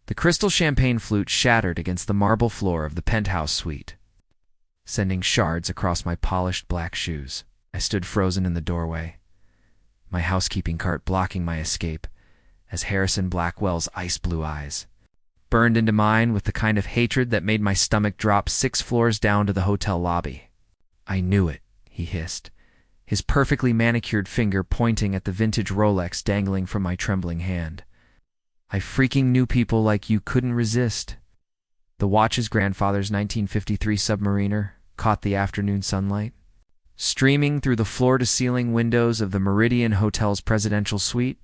The crystal champagne flute shattered against the marble floor of the penthouse suite, sending shards across my polished black shoes. I stood frozen in the doorway, my housekeeping cart blocking my escape, as Harrison Blackwell's ice-blue eyes burned into mine with the kind of hatred that made my stomach drop 6 floors down to the hotel lobby. "I knew it," he hissed, his perfectly manicured finger pointing at the vintage Rolex dangling from my trembling hand. "I freaking knew people like you couldn't resist." The watch's grandfather's 1953 Submariner caught the afternoon sunlight, streaming through the floor-to-ceiling windows of the Meridian Hotel's presidential suite.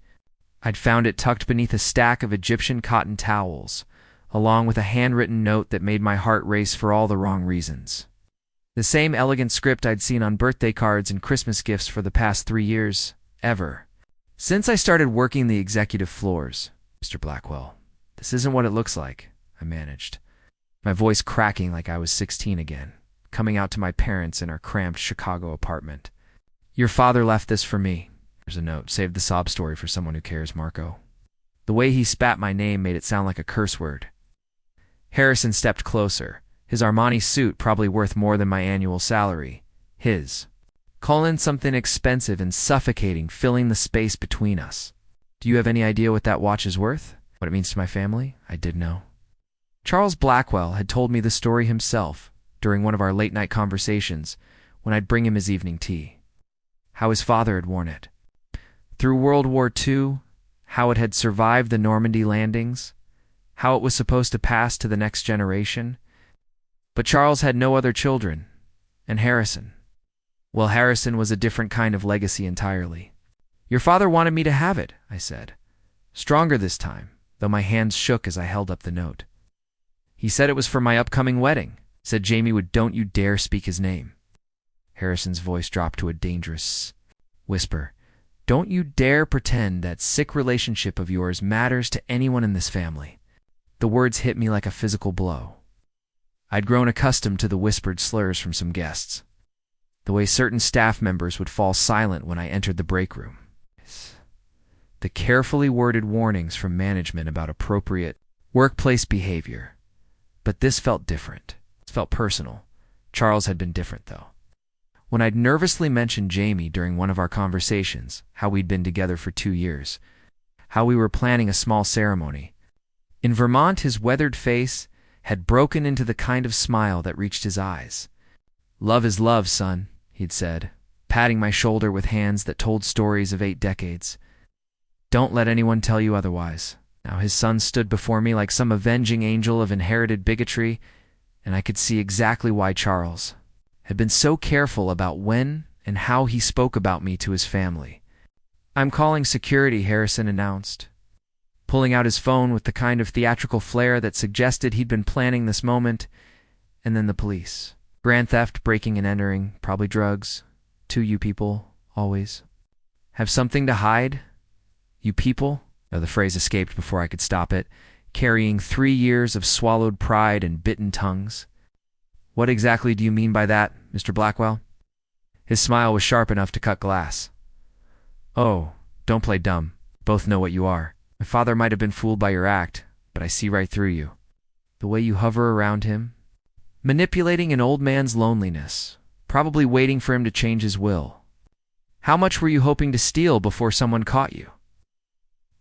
I'd found it tucked beneath a stack of Egyptian cotton towels, along with a handwritten note that made my heart race for all the wrong reasons. The same elegant script I'd seen on birthday cards and Christmas gifts for the past 3 years, ever since I started working the executive floors. "Mr. Blackwell, this isn't what it looks like," I managed, my voice cracking like I was 16 again, coming out to my parents in our cramped Chicago apartment. "Your father left this for me." There's a note. "Save the sob story for someone who cares, Marco." The way he spat my name made it sound like a curse word. Harrison stepped closer, his Armani suit probably worth more than my annual salary. His. Call in something expensive and suffocating, filling the space between us. "Do you have any idea what that watch is worth? What it means to my family?" I did know. Charles Blackwell had told me the story himself during one of our late-night conversations when I'd bring him his evening tea. How his father had worn it through World War II, how it had survived the Normandy landings, how it was supposed to pass to the next generation. But Charles had no other children, and Harrison. Well, Harrison was a different kind of legacy entirely. "Your father wanted me to have it," I said, stronger this time, though my hands shook as I held up the note. "He said it was for my upcoming wedding," said Jamie would "Don't you dare speak his name." Harrison's voice dropped to a dangerous whisper. "Don't you dare pretend that sick relationship of yours matters to anyone in this family." The words hit me like a physical blow. I'd grown accustomed to the whispered slurs from some guests, the way certain staff members would fall silent when I entered the break room, the carefully worded warnings from management about appropriate workplace behavior. But this felt different. It felt personal. Charles had been different, though. When I'd nervously mentioned Jamie during one of our conversations, how we'd been together for 2 years, how we were planning a small ceremony, in Vermont his weathered face had broken into the kind of smile that reached his eyes. "Love is love, son," he'd said, patting my shoulder with hands that told stories of 8 decades. "Don't let anyone tell you otherwise." Now his son stood before me like some avenging angel of inherited bigotry, and I could see exactly why Charles had been so careful about when and how he spoke about me to his family. "I'm calling security," Harrison announced, pulling out his phone with the kind of theatrical flair that suggested he'd been planning this moment. And then the police. "Grand theft, breaking and entering, probably drugs. 2 you people, always. Have something to hide? You people," the phrase escaped before I could stop it, "carrying 3 years of swallowed pride and bitten tongues. What exactly do you mean by that, Mr. Blackwell?" His smile was sharp enough to cut glass. "Oh, don't play dumb. Both know what you are. My father might have been fooled by your act, but I see right through you. The way you hover around him, manipulating an old man's loneliness, probably waiting for him to change his will. How much were you hoping to steal before someone caught you?"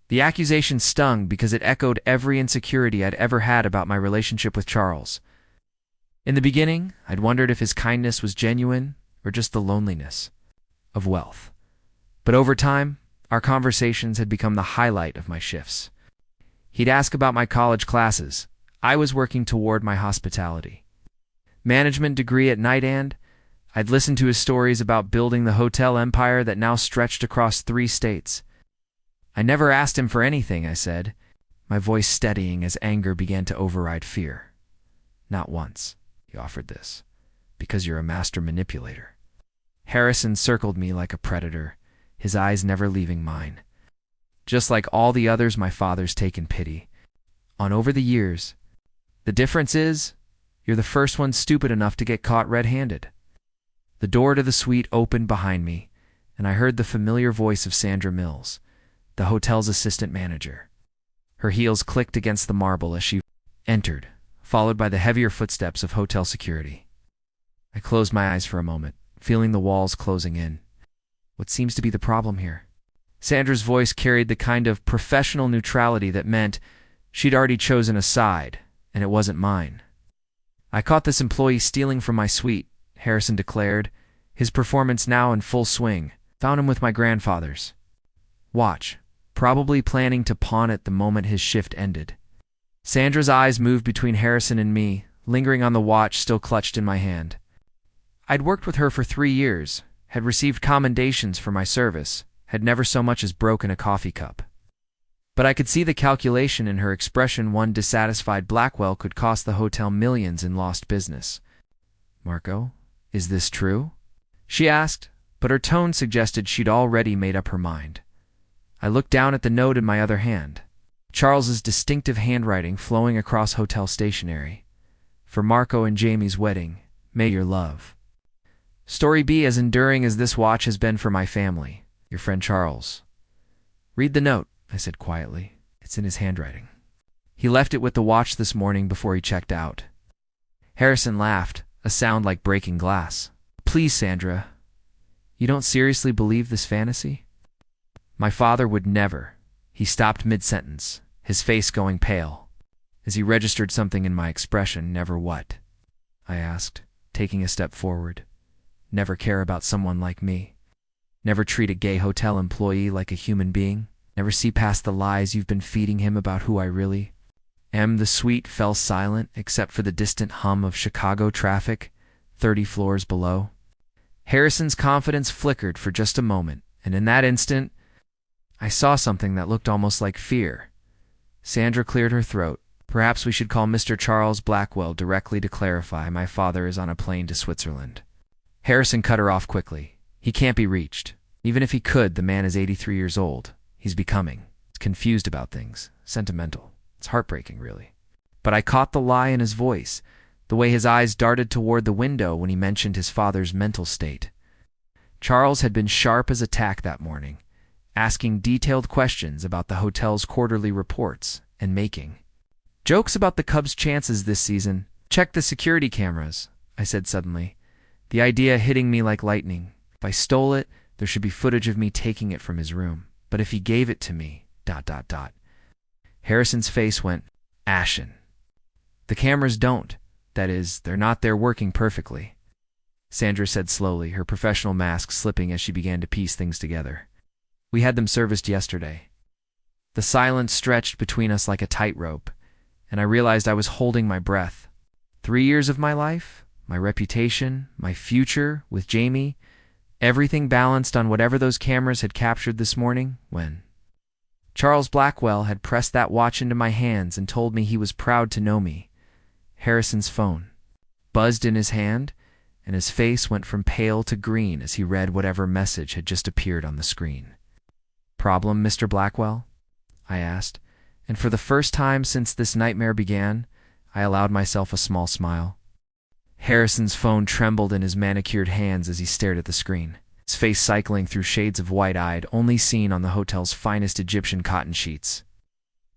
The accusation stung because it echoed every insecurity I'd ever had about my relationship with Charles. In the beginning, I'd wondered if his kindness was genuine or just the loneliness of wealth. But over time, our conversations had become the highlight of my shifts. He'd ask about my college classes. I was working toward my hospitality management degree at night, and I'd listened to his stories about building the hotel empire that now stretched across 3 states. "I never asked him for anything," I said, my voice steadying as anger began to override fear. "Not once," he offered this, "because you're a master manipulator." Harrison circled me like a predator, his eyes never leaving mine. "Just like all the others my father's taken pity on over the years. The difference is, you're the first one stupid enough to get caught red-handed." The door to the suite opened behind me, and I heard the familiar voice of Sandra Mills, the hotel's assistant manager. Her heels clicked against the marble as she entered, followed by the heavier footsteps of hotel security. I closed my eyes for a moment, feeling the walls closing in. What seems to be the problem here? Sandra's voice carried the kind of professional neutrality that meant she'd already chosen a side, and it wasn't mine. I caught this employee stealing from my suite, Harrison declared, his performance now in full swing. Found him with my grandfather's watch, probably planning to pawn it the moment his shift ended. Sandra's eyes moved between Harrison and me, lingering on the watch still clutched in my hand. I'd worked with her for 3 years, had received commendations for my service, had never so much as broken a coffee cup. But I could see the calculation in her expression. One dissatisfied Blackwell could cost the hotel millions in lost business. "Marco, is this true?" she asked, but her tone suggested she'd already made up her mind. I looked down at the note in my other hand, Charles's distinctive handwriting flowing across hotel stationery. "For Marco and Jamie's wedding, may your love. Story be as enduring as this watch has been for my family. Your friend Charles." "Read the note," I said quietly. "It's in his handwriting. He left it with the watch this morning before he checked out." Harrison laughed, a sound like breaking glass. "Please, Sandra, you don't seriously believe this fantasy?" "My father would never." He stopped mid-sentence, his face going pale, as he registered something in my expression. "Never what?" I asked, taking a step forward. "Never care about someone like me? Never treat a gay hotel employee like a human being? Never see past the lies you've been feeding him about who I really am?" The suite fell silent except for the distant hum of Chicago traffic 30 floors below. Harrison's confidence flickered for just a moment, and in that instant, I saw something that looked almost like fear. Sandra cleared her throat. "Perhaps we should call Mr. Charles Blackwell directly to clarify. My father is on a plane to Switzerland." Harrison cut her off quickly. "He can't be reached. Even if he could, the man is 83 years old. He's becoming confused about things, sentimental. It's heartbreaking, really." But I caught the lie in his voice, the way his eyes darted toward the window when he mentioned his father's mental state. Charles had been sharp as a tack that morning, asking detailed questions about the hotel's quarterly reports and making jokes about the Cubs' chances this season. "Check the security cameras," I said suddenly, the idea hitting me like lightning. If I stole it, there should be footage of me taking it from his room. But if he gave it to me, ... Harrison's face went ashen. "The cameras don't. That is, they're not there working perfectly," Sandra said slowly, her professional mask slipping as she began to piece things together. "We had them serviced yesterday." The silence stretched between us like a tightrope, and I realized I was holding my breath. 3 years of my life, my reputation, my future with Jamie, everything balanced on whatever those cameras had captured this morning when Charles Blackwell had pressed that watch into my hands and told me he was proud to know me. Harrison's phone buzzed in his hand, and his face went from pale to green as he read whatever message had just appeared on the screen. "Problem, Mr. Blackwell?" I asked, and for the first time since this nightmare began, I allowed myself a small smile. Harrison's phone trembled in his manicured hands as he stared at the screen, his face cycling through shades of wide-eyed only seen on the hotel's finest Egyptian cotton sheets.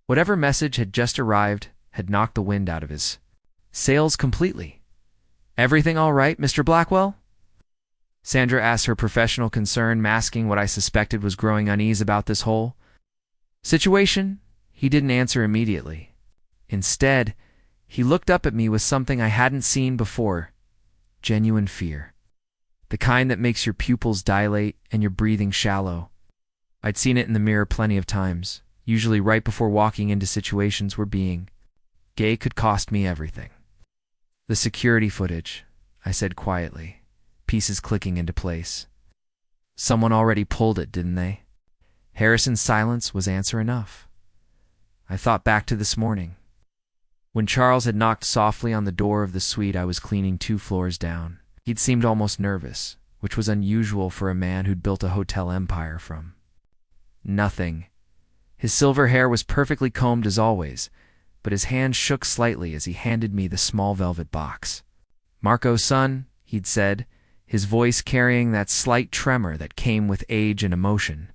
Whatever message had just arrived had knocked the wind out of his sails completely. "Everything all right, Mr. Blackwell?" Sandra asked, her professional concern masking what I suspected was growing unease about this whole situation. He didn't answer immediately. Instead, he looked up at me with something I hadn't seen before: genuine fear. The kind that makes your pupils dilate and your breathing shallow. I'd seen it in the mirror plenty of times, usually right before walking into situations where being gay could cost me everything. "The security footage," I said quietly, pieces clicking into place. "Someone already pulled it, didn't they?" Harrison's silence was answer enough. I thought back to this morning, when Charles had knocked softly on the door of the suite I was cleaning 2 floors down. He'd seemed almost nervous, which was unusual for a man who'd built a hotel empire from nothing. His silver hair was perfectly combed as always, but his hand shook slightly as he handed me the small velvet box. "Marco, son," he'd said, his voice carrying that slight tremor that came with age and emotion.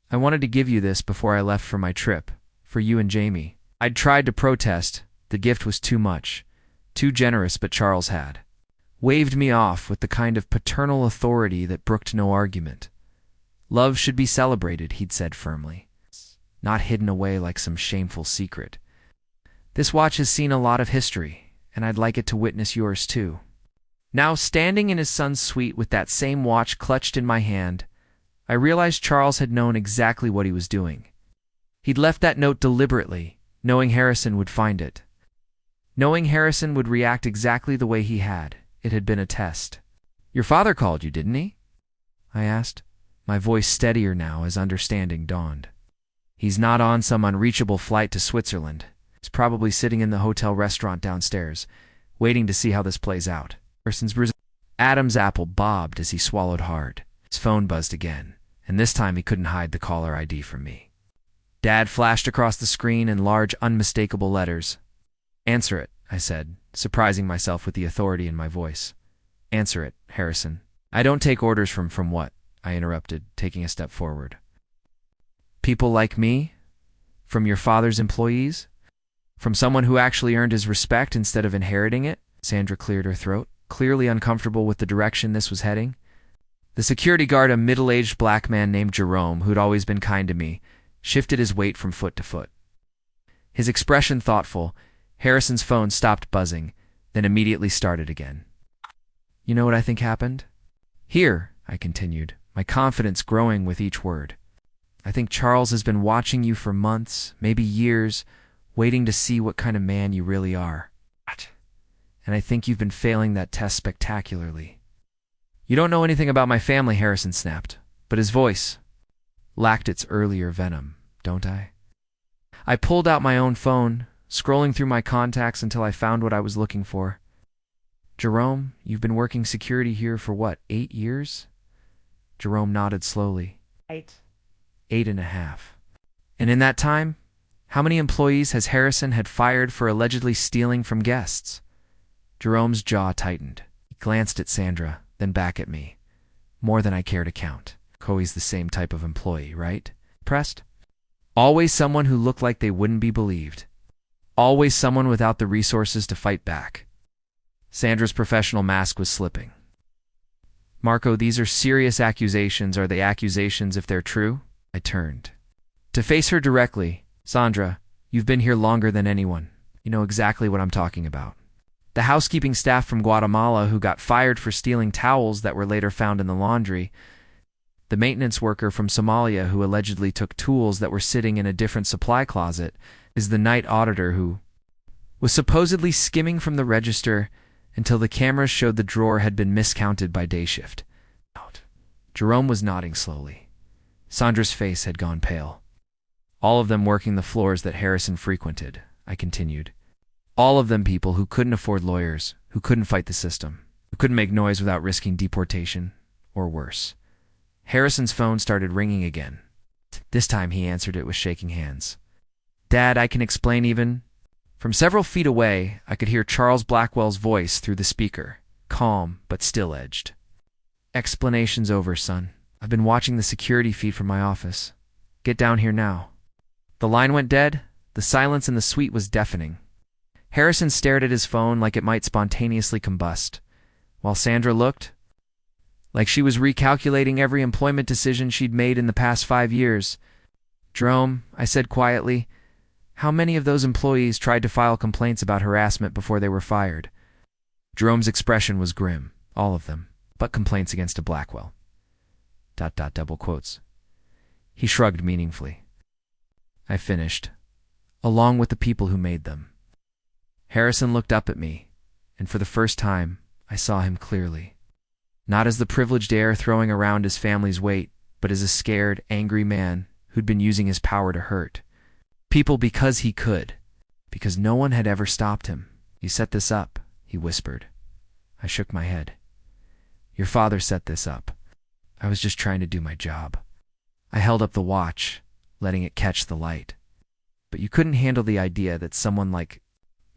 "I wanted to give you this before I left for my trip, For you and Jamie. I'd tried to protest. The gift was too much. Too generous, but Charles had waved me off with the kind of paternal authority that brooked no argument. Love should be celebrated, he'd said firmly, not hidden away like some shameful secret. This watch has seen a lot of history, and I'd like it to witness yours too. Now, standing in his son's suite with that same watch clutched in my hand, I realized Charles had known exactly what he was doing. He'd left that note deliberately, knowing Harrison would find it. Knowing Harrison would react exactly the way he had. It had been a test. Your father called you, didn't he? I asked, my voice steadier now as understanding dawned. He's not on some unreachable flight to Switzerland. He's probably sitting in the hotel restaurant downstairs, waiting to see how this plays out. Adam's apple bobbed as he swallowed hard. His phone buzzed again, and this time he couldn't hide the caller ID from me. Dad flashed across the screen in large, unmistakable letters. Answer it, I said, surprising myself with the authority in my voice. Answer it, Harrison. I don't take orders from what? I interrupted, taking a step forward. People like me? From your father's employees? From someone who actually earned his respect instead of inheriting it? Sandra cleared her throat, clearly uncomfortable with the direction this was heading. The security guard, a middle-aged black man named Jerome, who'd always been kind to me, shifted his weight from foot to foot. His expression thoughtful, Harrison's phone stopped buzzing, then immediately started again. You know what I think happened? Here, I continued, my confidence growing with each word. I think Charles has been watching you for months, maybe years, waiting to see what kind of man you really are. And I think you've been failing that test spectacularly. You don't know anything about my family, Harrison snapped, but his voice lacked its earlier venom, don't I? I pulled out my own phone, scrolling through my contacts until I found what I was looking for. Jerome, you've been working security here for what, 8 years? Jerome nodded slowly. 8. 8.5. And in that time, how many employees has Harrison had fired for allegedly stealing from guests? Jerome's jaw tightened. He glanced at Sandra, then back at me. More than I care to count. Coey's the same type of employee, right? Pressed? Always someone who looked like they wouldn't be believed. Always someone without the resources to fight back. Sandra's professional mask was slipping. Marco, these are serious accusations. Are they accusations if they're true? I turned. To face her directly, Sandra, you've been here longer than anyone. You know exactly what I'm talking about. The housekeeping staff from Guatemala who got fired for stealing towels that were later found in the laundry. The maintenance worker from Somalia who allegedly took tools that were sitting in a different supply closet is the night auditor who was supposedly skimming from the register until the cameras showed the drawer had been miscounted by day shift. Jerome was nodding slowly. Sandra's face had gone pale. All of them working the floors that Harrison frequented, I continued. All of them people who couldn't afford lawyers, who couldn't fight the system, who couldn't make noise without risking deportation, or worse. Harrison's phone started ringing again. This time he answered it with shaking hands. Dad, I can explain even. From several feet away, I could hear Charles Blackwell's voice through the speaker, calm but still-edged. Explanation's over, son. I've been watching the security feed from my office. Get down here now. The line went dead. The silence in the suite was deafening. Harrison stared at his phone like it might spontaneously combust, while Sandra looked like she was recalculating every employment decision she'd made in the past 5 years. Jerome, I said quietly, how many of those employees tried to file complaints about harassment before they were fired? Jerome's expression was grim, all of them, but complaints against a Blackwell. ... double quotes. He shrugged meaningfully. I finished, along with the people who made them. Harrison looked up at me, and for the first time, I saw him clearly. Not as the privileged heir throwing around his family's weight, but as a scared, angry man who'd been using his power to hurt people because he could, because no one had ever stopped him. You set this up, he whispered. I shook my head. Your father set this up. I was just trying to do my job. I held up the watch, letting it catch the light. But you couldn't handle the idea that someone like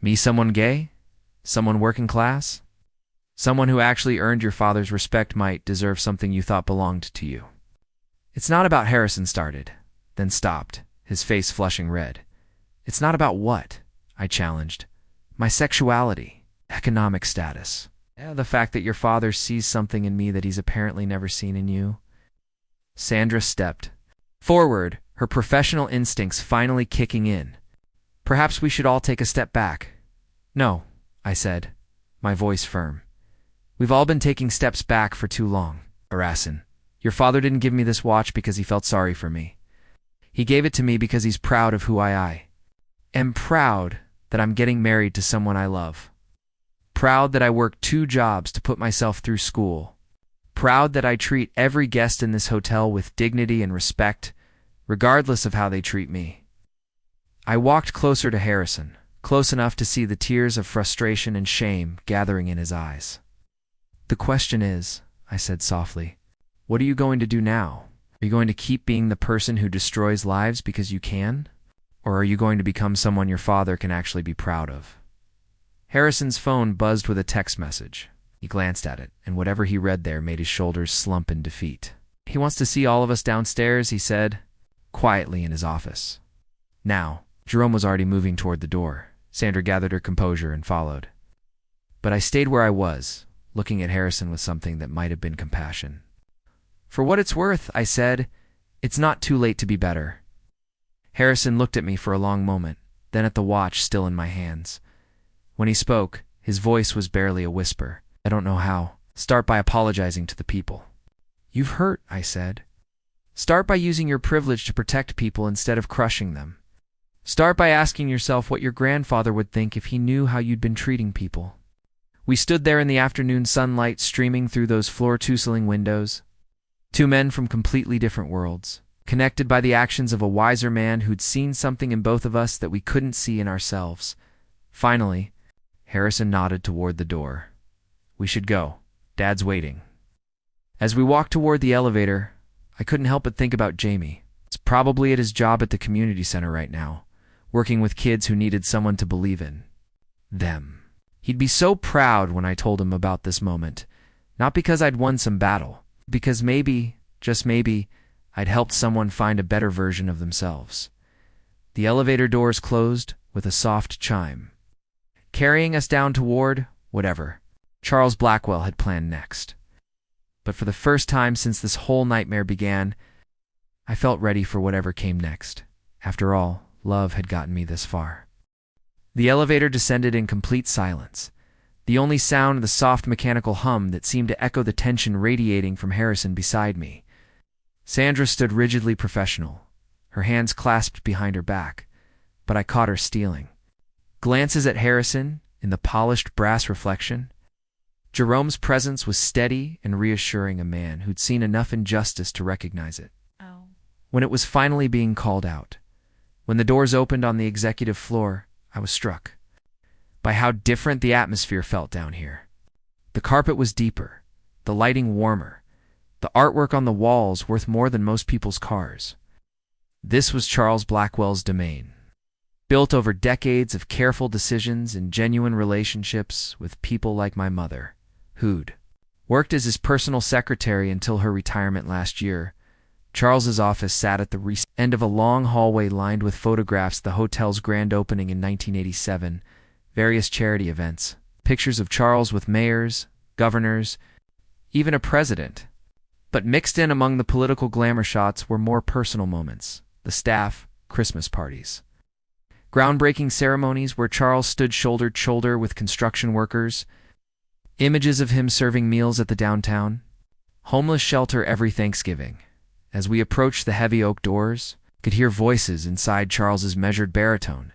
me, someone gay, someone working class, someone who actually earned your father's respect might deserve something you thought belonged to you. It's not about Harrison started, then stopped, his face flushing red. It's not about what, I challenged. My sexuality, economic status. The fact that your father sees something in me that he's apparently never seen in you. Sandra stepped forward, her professional instincts finally kicking in. Perhaps we should all take a step back. No, I said, my voice firm. We've all been taking steps back for too long. Arasin, your father didn't give me this watch because he felt sorry for me. He gave it to me because he's proud of who I am proud that I'm getting married to someone I love. Proud that I worked 2 jobs to put myself through school. Proud that I treat every guest in this hotel with dignity and respect, regardless of how they treat me. I walked closer to Harrison, close enough to see the tears of frustration and shame gathering in his eyes. The question is, I said softly, what are you going to do now? Are you going to keep being the person who destroys lives because you can? Or are you going to become someone your father can actually be proud of? Harrison's phone buzzed with a text message. He glanced at it, and whatever he read there made his shoulders slump in defeat. He wants to see all of us downstairs, he said, quietly in his office. Now, Jerome was already moving toward the door. Sandra gathered her composure and followed. But I stayed where I was, looking at Harrison with something that might have been compassion. For what it's worth, I said, it's not too late to be better. Harrison looked at me for a long moment, then at the watch still in my hands. When he spoke, his voice was barely a whisper. I don't know how. Start by apologizing to the people. You've hurt, I said. Start by using your privilege to protect people instead of crushing them. Start by asking yourself what your grandfather would think if he knew how you'd been treating people. We stood there in the afternoon sunlight streaming through those floor-tootling windows. 2 men from completely different worlds, connected by the actions of a wiser man who'd seen something in both of us that we couldn't see in ourselves. Finally, Harrison nodded toward the door. We should go. Dad's waiting. As we walked toward the elevator, I couldn't help but think about Jamie. He's probably at his job at the community center right now, working with kids who needed someone to believe in them. He'd be so proud when I told him about this moment, not because I'd won some battle, because maybe, just maybe, I'd helped someone find a better version of themselves. The elevator doors closed with a soft chime, carrying us down toward whatever Charles Blackwell had planned next. But for the first time since this whole nightmare began, I felt ready for whatever came next. After all, love had gotten me this far. The elevator descended in complete silence, the only sound the soft mechanical hum that seemed to echo the tension radiating from Harrison beside me. Sandra stood rigidly professional, her hands clasped behind her back, but I caught her stealing glances at Harrison in the polished brass reflection. Jerome's presence was steady and reassuring, a man who'd seen enough injustice to recognize it. When it was finally being called out, when the doors opened on the executive floor, I was struck by how different the atmosphere felt down here. The carpet was deeper, the lighting warmer, the artwork on the walls worth more than most people's cars. This was Charles Blackwell's domain, built over decades of careful decisions and genuine relationships with people like my mother, who'd worked as his personal secretary until her retirement last year. Charles's office sat at the end of a long hallway lined with photographs of the hotel's grand opening in 1987, various charity events, pictures of Charles with mayors, governors, even a president. But mixed in among the political glamour shots were more personal moments, the staff, Christmas parties, groundbreaking ceremonies where Charles stood shoulder to shoulder with construction workers, images of him serving meals at the downtown homeless shelter every Thanksgiving. As we approached the heavy oak doors, I could hear voices inside Charles's measured baritone,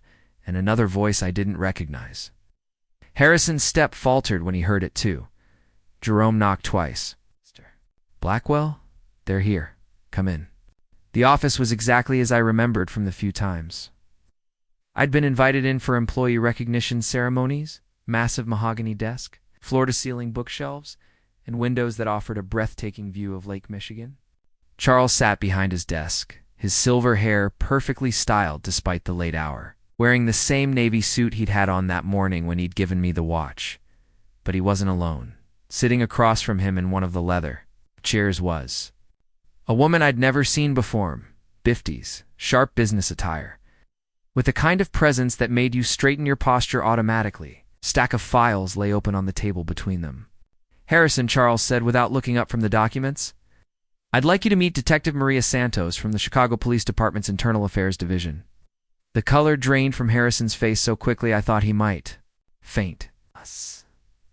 and another voice I didn't recognize. Harrison's step faltered when he heard it too. Jerome knocked twice. Blackwell? They're here. Come in. The office was exactly as I remembered from the few times I'd been invited in for employee recognition ceremonies, massive mahogany desk, floor-to-ceiling bookshelves, and windows that offered a breathtaking view of Lake Michigan. Charles sat behind his desk, his silver hair perfectly styled despite the late hour, wearing the same navy suit he'd had on that morning when he'd given me the watch. But he wasn't alone. Sitting across from him in one of the leather chairs was a woman I'd never seen before, 50s, sharp business attire, with a kind of presence that made you straighten your posture automatically. A stack of files lay open on the table between them. "Harrison," Charles said without looking up from the documents, "I'd like you to meet Detective Maria Santos from the Chicago Police Department's Internal Affairs Division." The color drained from Harrison's face so quickly I thought he might faint.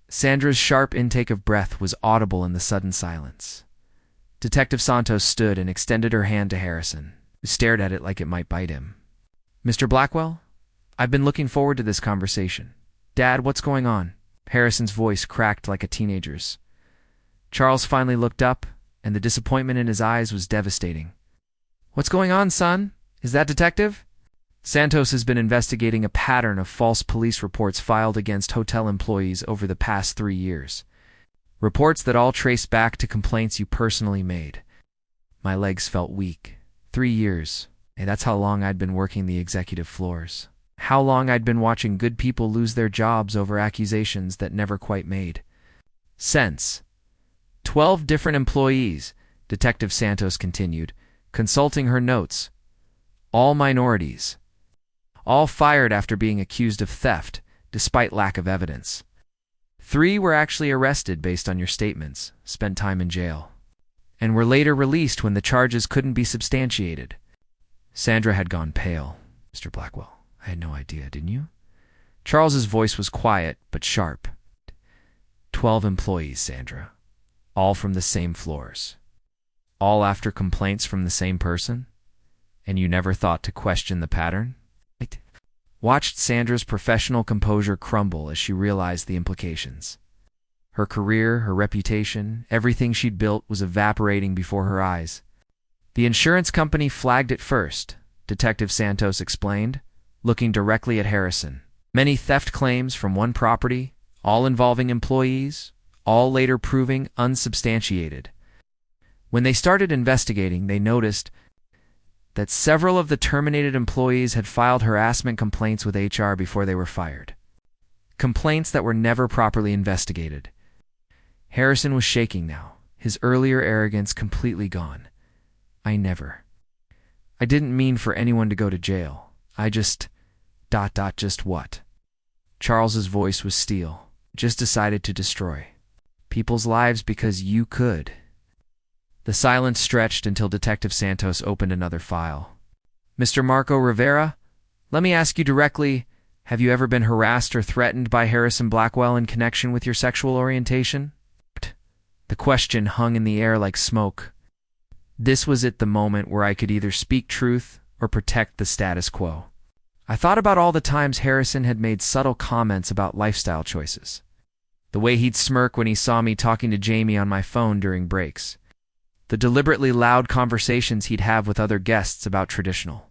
Sandra's sharp intake of breath was audible in the sudden silence. Detective Santos stood and extended her hand to Harrison, who stared at it like it might bite him. "Mr. Blackwell, I've been looking forward to this conversation. Dad, what's going on?" Harrison's voice cracked like a teenager's. Charles finally looked up, and the disappointment in his eyes was devastating. "What's going on, son? Is that Detective?" Santos has been investigating a pattern of false police reports filed against hotel employees over the past 3 years. Reports that all trace back to complaints you personally made. My legs felt weak. 3 years. Hey, that's how long I'd been working the executive floors. How long I'd been watching good people lose their jobs over accusations that never quite made sense. 12 different employees, Detective Santos continued, consulting her notes. All minorities. All fired after being accused of theft, despite lack of evidence. 3 were actually arrested based on your statements, spent time in jail, and were later released when the charges couldn't be substantiated. Sandra had gone pale. "Mr. Blackwell, I had no idea, didn't you?" Charles's voice was quiet, but sharp. 12 employees, Sandra. All from the same floors. All after complaints from the same person? And you never thought to question the pattern? Watched Sandra's professional composure crumble as she realized the implications. Her career, her reputation, everything she'd built was evaporating before her eyes. "The insurance company flagged it first," Detective Santos explained, looking directly at Harrison. "Many theft claims from one property, all involving employees, all later proving unsubstantiated. When they started investigating, they noticed that several of the terminated employees had filed harassment complaints with HR before they were fired. Complaints that were never properly investigated." Harrison was shaking now, his earlier arrogance completely gone. I didn't mean for anyone to go to jail. I just... just what?" Charles's voice was steel. "Just decided to destroy people's lives because you could." The silence stretched until Detective Santos opened another file. "Mr. Marco Rivera, let me ask you directly, have you ever been harassed or threatened by Harrison Blackwell in connection with your sexual orientation?" The question hung in the air like smoke. This was at the moment where I could either speak truth or protect the status quo. I thought about all the times Harrison had made subtle comments about lifestyle choices. The way he'd smirk when he saw me talking to Jamie on my phone during breaks. The deliberately loud conversations he'd have with other guests about traditional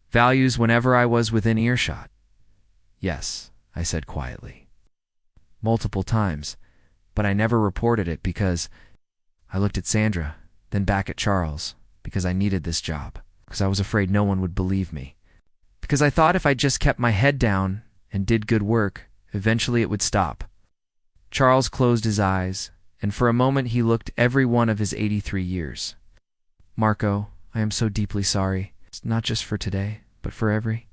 values whenever I was within earshot. "Yes," I said quietly. "Multiple times, but I never reported it because..." I looked at Sandra, then back at Charles, because I needed this job, because I was afraid no one would believe me. Because I thought if I just kept my head down and did good work, eventually it would stop. Charles closed his eyes, and for a moment he looked every one of his 83 years. "Marco, I am so deeply sorry. It's not just for today, but for every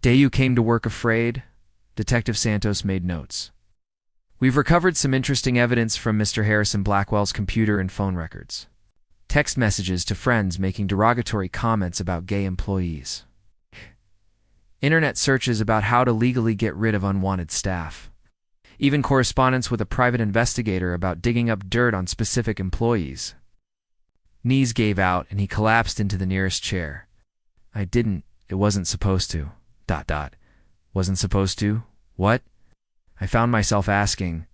day you came to work afraid." Detective Santos made notes. "We've recovered some interesting evidence from Mr. Harrison Blackwell's computer and phone records. Text messages to friends making derogatory comments about gay employees. Internet searches about how to legally get rid of unwanted staff. Even correspondence with a private investigator about digging up dirt on specific employees." Knees gave out and he collapsed into the nearest chair. It wasn't supposed to. Wasn't supposed to? What? I found myself asking.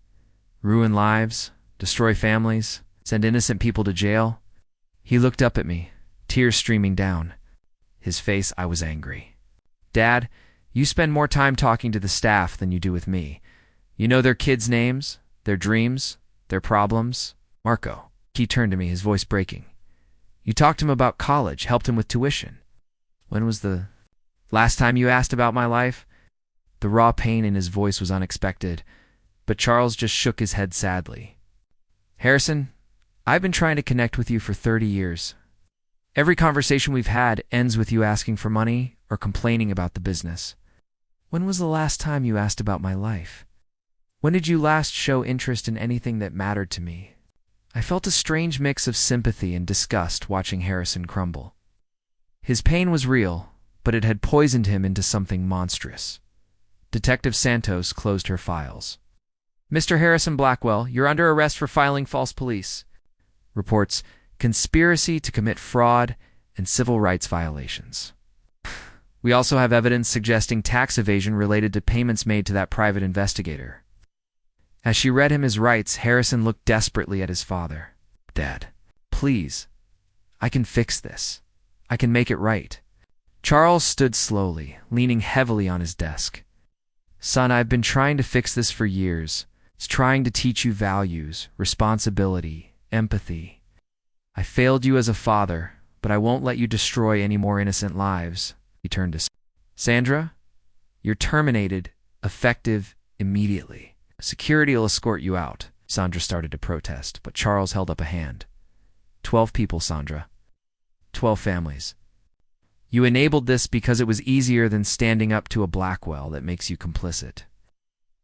Ruin lives? Destroy families? Send innocent people to jail? He looked up at me, tears streaming down. His face, I was angry. "Dad, you spend more time talking to the staff than you do with me. You know their kids' names, their dreams, their problems." "Marco." He turned to me, his voice breaking. "You talked to him about college, helped him with tuition. When was the last time you asked about my life?" The raw pain in his voice was unexpected, but Charles just shook his head sadly. "Harrison, I've been trying to connect with you for 30 years. Every conversation we've had ends with you asking for money or complaining about the business. When was the last time you asked about my life? When did you last show interest in anything that mattered to me? I felt a strange mix of sympathy and disgust watching Harrison crumble. His pain was real, but it had poisoned him into something monstrous. Detective Santos closed her files. Mr. Harrison Blackwell, you're under arrest for filing false police reports, conspiracy to commit fraud, and civil rights violations. We also have evidence suggesting tax evasion related to payments made to that private investigator. As she read him his rights, Harrison looked desperately at his father. Dad, please. I can fix this. I can make it right. Charles stood slowly, leaning heavily on his desk. Son, I've been trying to fix this for years. It's trying to teach you values, responsibility, empathy. I failed you as a father, but I won't let you destroy any more innocent lives. He turned to Sandra. You're terminated, effective immediately. Security will escort you out. Sandra started to protest, but Charles held up a hand. 12 people, Sandra. 12 families. You enabled this because it was easier than standing up to a Blackwell that makes you complicit.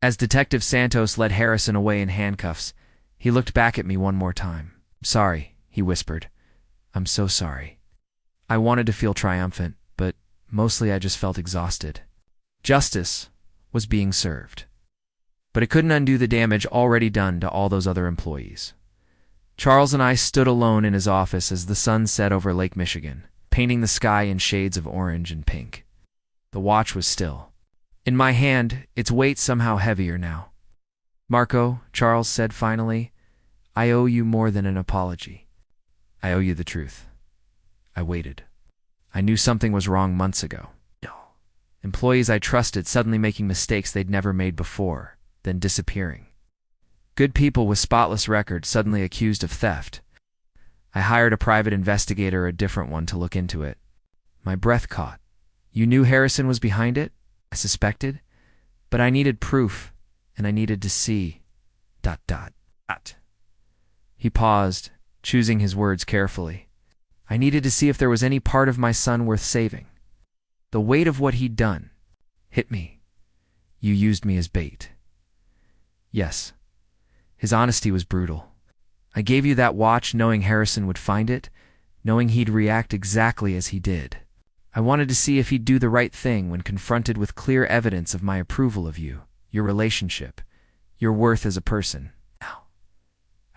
As Detective Santos led Harrison away in handcuffs, he looked back at me one more time. Sorry, he whispered. I'm so sorry. I wanted to feel triumphant, but mostly I just felt exhausted. Justice was being served. But it couldn't undo the damage already done to all those other employees. Charles and I stood alone in his office as the sun set over Lake Michigan, painting the sky in shades of orange and pink. The watch was still. In my hand, its weight somehow heavier now. Marco, Charles said finally, I owe you more than an apology. I owe you the truth. I waited. I knew something was wrong months ago. Employees I trusted suddenly making mistakes they'd never made before, then disappearing. Good people with spotless records suddenly accused of theft. I hired a private investigator, a different one, to look into it. My breath caught. You knew Harrison was behind it? I suspected. But I needed proof, and I needed to see... ... He paused, choosing his words carefully. I needed to see if there was any part of my son worth saving. The weight of what he'd done hit me. You used me as bait. Yes. His honesty was brutal. I gave you that watch knowing Harrison would find it, knowing he'd react exactly as he did. I wanted to see if he'd do the right thing when confronted with clear evidence of my approval of you, your relationship, your worth as a person.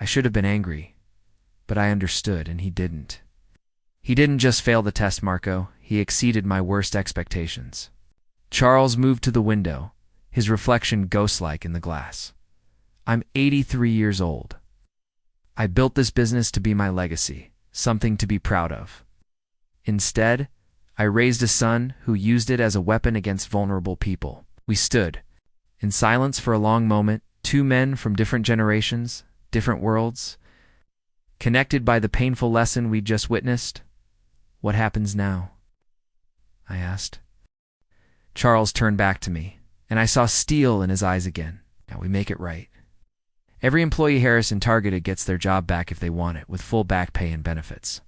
I should have been angry, but I understood, and he didn't. He didn't just fail the test, Marco. He exceeded my worst expectations. Charles moved to the window, his reflection ghost-like in the glass. I'm 83 years old. I built this business to be my legacy, something to be proud of. Instead, I raised a son who used it as a weapon against vulnerable people. We stood, in silence for a long moment, two men from different generations, different worlds, connected by the painful lesson we'd just witnessed. What happens now? I asked. Charles turned back to me, and I saw steel in his eyes again. Now we make it right. Every employee Harrison targeted gets their job back if they want it, with full back pay and benefits.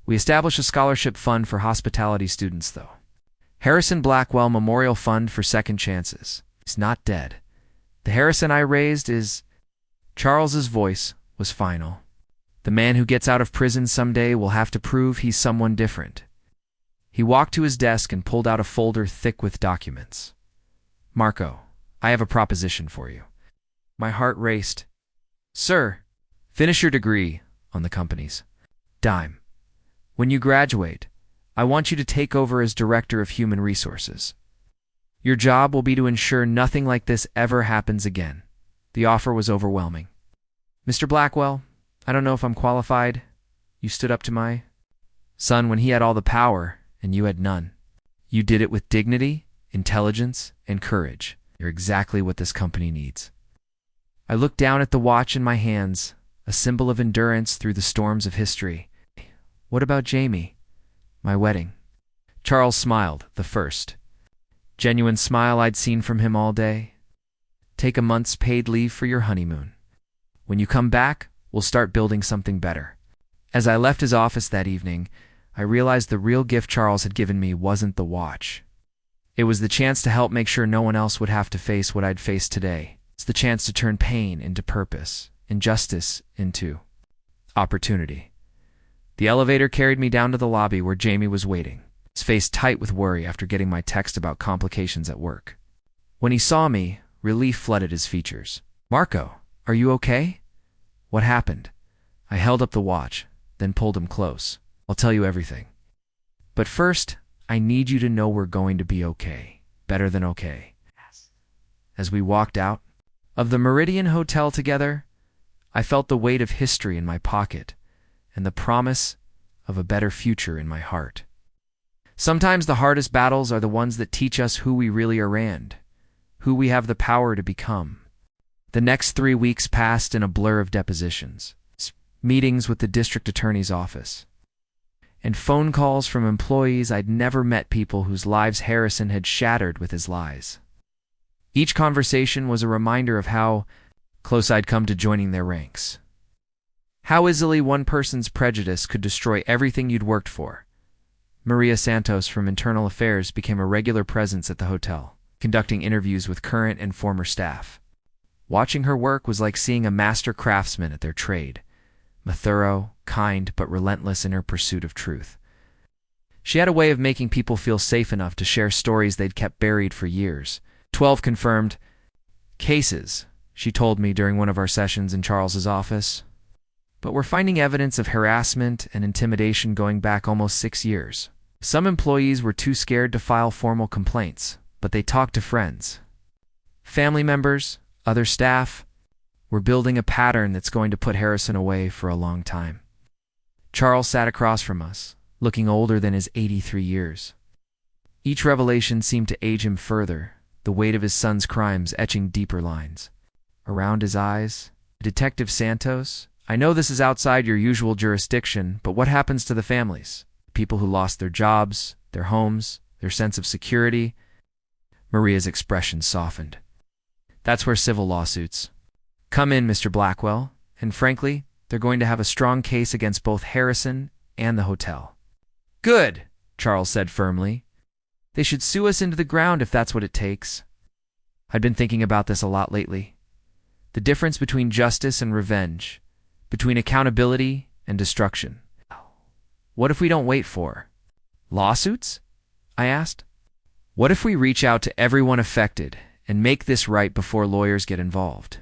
We establish a scholarship fund for hospitality students, though. Harrison Blackwell Memorial Fund for Second Chances. He's not dead. The Harrison I raised is... Charles's voice was final. The man who gets out of prison someday will have to prove he's someone different. He walked to his desk and pulled out a folder thick with documents. Marco, I have a proposition for you. My heart raced. Sir, finish your degree on the company's dime. When you graduate, I want you to take over as Director of Human Resources. Your job will be to ensure nothing like this ever happens again. The offer was overwhelming. Mr. Blackwell, I don't know if I'm qualified. You stood up to my son when he had all the power and you had none. You did it with dignity, intelligence, and courage. You're exactly what this company needs. I looked down at the watch in my hands, a symbol of endurance through the storms of history. What about Jamie? My wedding. Charles smiled, the first. Genuine smile I'd seen from him all day. Take a month's paid leave for your honeymoon. When you come back, we'll start building something better. As I left his office that evening, I realized the real gift Charles had given me wasn't the watch. It was the chance to help make sure no one else would have to face what I'd faced today. It's the chance to turn pain into purpose, injustice into opportunity. The elevator carried me down to the lobby where Jamie was waiting, his face tight with worry after getting my text about complications at work. When he saw me, relief flooded his features. "Marco, are you okay? What happened?" I held up the watch, then pulled him close. "I'll tell you everything. But first, I need you to know we're going to be okay. Better than okay." As we walked out of the Meridian Hotel together, I felt the weight of history in my pocket and the promise of a better future in my heart. Sometimes the hardest battles are the ones that teach us who we really are and who we have the power to become. The next 3 weeks passed in a blur of depositions, meetings with the district attorney's office, and phone calls from employees I'd never met, people whose lives Harrison had shattered with his lies. Each conversation was a reminder of how close I'd come to joining their ranks. How easily one person's prejudice could destroy everything you'd worked for. Maria Santos from Internal Affairs became a regular presence at the hotel, conducting interviews with current and former staff. Watching her work was like seeing a master craftsman at their trade, thorough, kind, but relentless in her pursuit of truth. She had a way of making people feel safe enough to share stories they'd kept buried for years. 12 confirmed cases, she told me during one of our sessions in Charles's office. But we're finding evidence of harassment and intimidation going back almost 6 years. Some employees were too scared to file formal complaints, but they talked to friends, family members, other staff. We're building a pattern that's going to put Harrison away for a long time. Charles sat across from us, looking older than his 83 years. Each revelation seemed to age him further, the weight of his son's crimes etching deeper lines. Around his eyes, "Detective Santos, I know this is outside your usual jurisdiction, but what happens to the families? People who lost their jobs, their homes, their sense of security?" Maria's expression softened. "That's where civil lawsuits come in, Mr. Blackwell, and frankly, they're going to have a strong case against both Harrison and the hotel." "Good," Charles said firmly. "They should sue us into the ground if that's what it takes." I'd been thinking about this a lot lately. The difference between justice and revenge, between accountability and destruction. What if we don't wait for lawsuits? I asked. What if we reach out to everyone affected and make this right before lawyers get involved?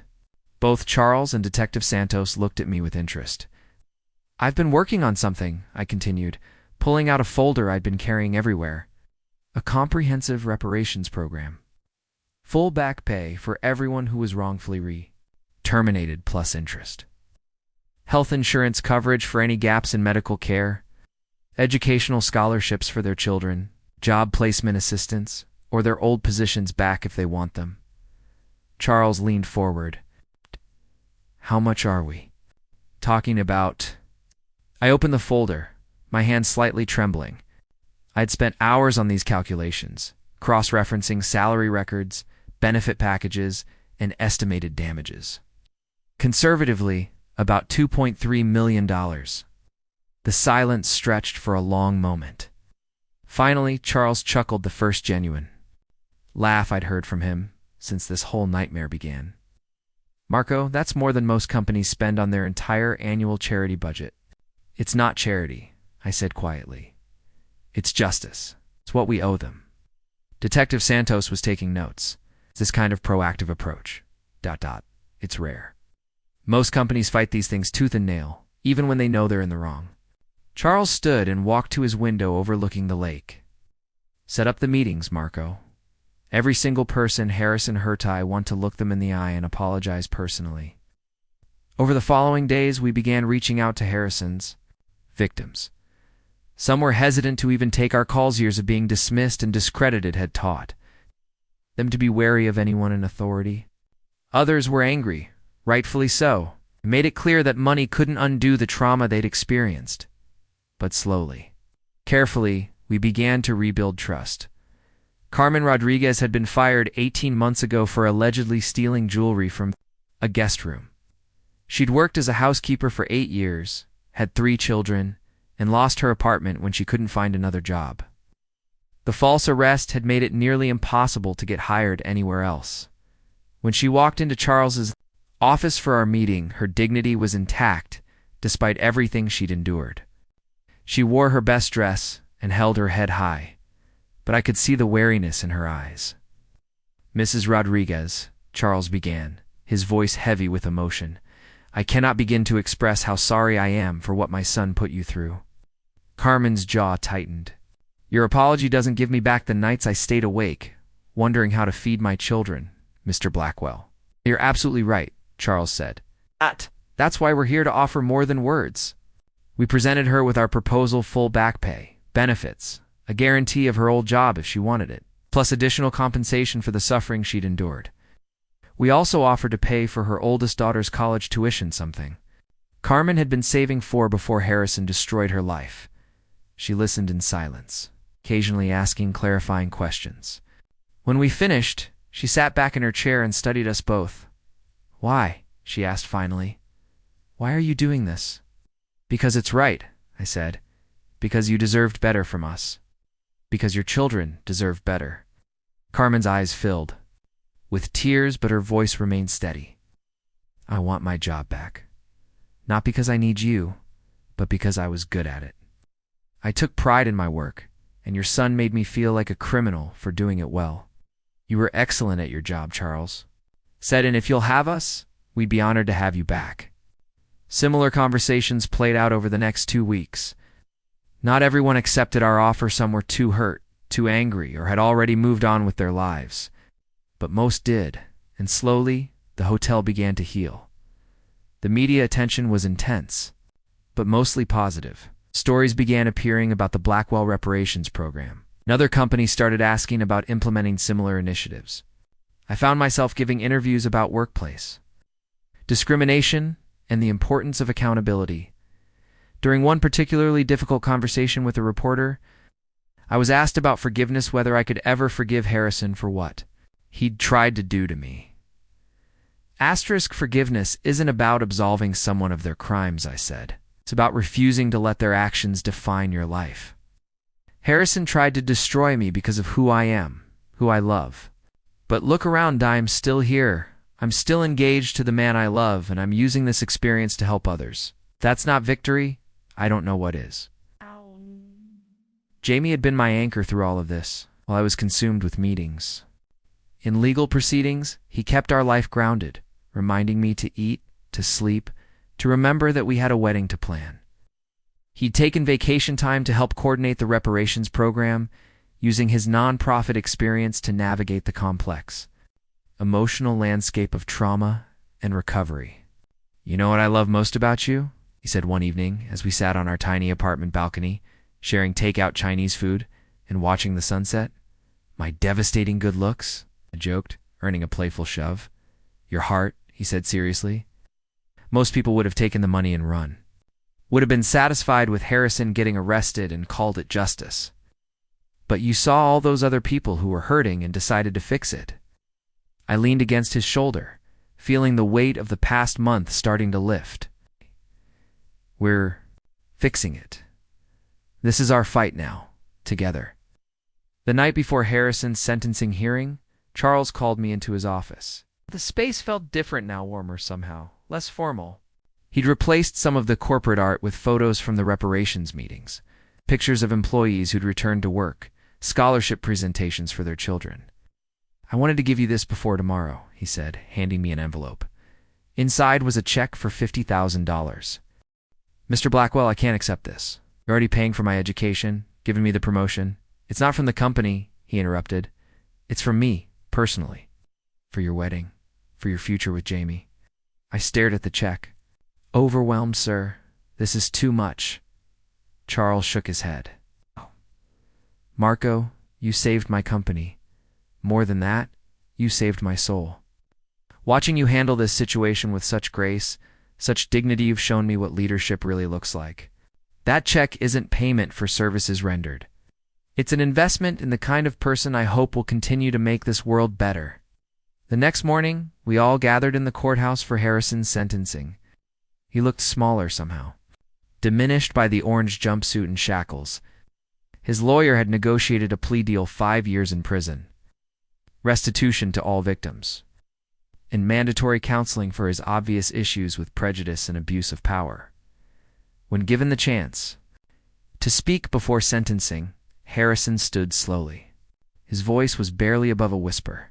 Both Charles and Detective Santos looked at me with interest. "I've been working on something," I continued, pulling out a folder I'd been carrying everywhere. "A comprehensive reparations program. Full back pay for everyone who was wrongfully terminated plus interest. Health insurance coverage for any gaps in medical care. Educational scholarships for their children. Job placement assistance, or their old positions back if they want them." Charles leaned forward. "How much are we talking about?" I opened the folder, my hand slightly trembling. I'd spent hours on these calculations, cross-referencing salary records, benefit packages, and estimated damages. Conservatively, about $2.3 million. The silence stretched for a long moment. Finally, Charles chuckled, the first genuine laugh I'd heard from him since this whole nightmare began. "Marco, that's more than most companies spend on their entire annual charity budget." "It's not charity," I said quietly. "It's justice. It's what we owe them." Detective Santos was taking notes. This kind of proactive approach. ... It's rare. Most companies fight these things tooth and nail, even when they know they're in the wrong. Charles stood and walked to his window overlooking the lake. "Set up the meetings, Marco. Every single person Harrison hurt, I want to look them in the eye and apologize personally." Over the following days, we began reaching out to Harrison's victims. Some were hesitant to even take our calls. Years of being dismissed and discredited had taught them to be wary of anyone in authority. Others were angry, rightfully so. It made it clear that money couldn't undo the trauma they'd experienced. But slowly, carefully, we began to rebuild trust. Carmen Rodriguez had been fired 18 months ago for allegedly stealing jewelry from a guest room. She'd worked as a housekeeper for 8 years, had 3 children, and lost her apartment when she couldn't find another job. The false arrest had made it nearly impossible to get hired anywhere else. When she walked into Charles's office for our meeting, her dignity was intact despite everything she'd endured. She wore her best dress and held her head high, but I could see the wariness in her eyes. "Mrs. Rodriguez," Charles began, his voice heavy with emotion, "I cannot begin to express how sorry I am for what my son put you through." Carmen's jaw tightened. "Your apology doesn't give me back the nights I stayed awake, wondering how to feed my children, Mr. Blackwell." "You're absolutely right," Charles said. That's why we're here to offer more than words." We presented her with our proposal: full back pay, benefits, a guarantee of her old job if she wanted it, plus additional compensation for the suffering she'd endured. We also offered to pay for her oldest daughter's college tuition, something Carmen had been saving for before Harrison destroyed her life. She listened in silence, occasionally asking clarifying questions. When we finished, she sat back in her chair and studied us both. "Why?" she asked finally. "Why are you doing this?" "Because it's right," I said. "Because you deserved better from us. Because your children deserve better." Carmen's eyes filled with tears, but her voice remained steady. "I want my job back. Not because I need you, but because I was good at it. I took pride in my work, and your son made me feel like a criminal for doing it well. You were excellent at your job, Charles," said, "and if you'll have us, we'd be honored to have you back." Similar conversations played out over the next 2 weeks. Not everyone accepted our offer. Some were too hurt, too angry, or had already moved on with their lives. But most did, and slowly, the hotel began to heal. The media attention was intense, but mostly positive. Stories began appearing about the Blackwell reparations program. Another company started asking about implementing similar initiatives. I found myself giving interviews about workplace discrimination and the importance of accountability. During one particularly difficult conversation with a reporter, I was asked about forgiveness, whether I could ever forgive Harrison for what he'd tried to do to me. Forgiveness isn't about absolving someone of their crimes, I said. It's about refusing to let their actions define your life. Harrison tried to destroy me because of who I am, who I love. But look around, I'm still here. I'm still engaged to the man I love, and I'm using this experience to help others. If that's not victory, I don't know what is. Jamie had been my anchor through all of this, while I was consumed with meetings. In legal proceedings, he kept our life grounded, reminding me to eat, to sleep, to remember that we had a wedding to plan. He'd taken vacation time to help coordinate the reparations program, using his nonprofit experience to navigate the complex emotional landscape of trauma and recovery. "You know what I love most about you?" he said one evening as we sat on our tiny apartment balcony, sharing takeout Chinese food and watching the sunset. "My devastating good looks," I joked, earning a playful shove. "Your heart," he said seriously. Most people would have taken the money and run. Would have been satisfied with Harrison getting arrested and called it justice. But you saw all those other people who were hurting and decided to fix it. I leaned against his shoulder, feeling the weight of the past month starting to lift. "We're fixing it. This is our fight now, together." The night before Harrison's sentencing hearing, Charles called me into his office. The space felt different now, warmer somehow, less formal. He'd replaced some of the corporate art with photos from the reparations meetings, pictures of employees who'd returned to work, scholarship presentations for their children. "I wanted to give you this before tomorrow," he said, handing me an envelope. Inside was a check for $50,000. "Mr. Blackwell, I can't accept this. You're already paying for my education, giving me the promotion. It's not from the company," he interrupted. "It's from me, personally. For your wedding, for your future with Jamie." I stared at the check. "Overwhelmed, sir. This is too much." Charles shook his head. "Marco, you saved my company. More than that, you saved my soul. Watching you handle this situation with such grace, such dignity, you've shown me what leadership really looks like. That check isn't payment for services rendered. It's an investment in the kind of person I hope will continue to make this world better." The next morning, we all gathered in the courthouse for Harrison's sentencing. He looked smaller somehow. diminished by the orange jumpsuit and shackles. His lawyer had negotiated a plea deal: 5 years in prison, restitution to all victims, and mandatory counseling for his obvious issues with prejudice and abuse of power. When given the chance to speak before sentencing, Harrison stood slowly. His voice was barely above a whisper.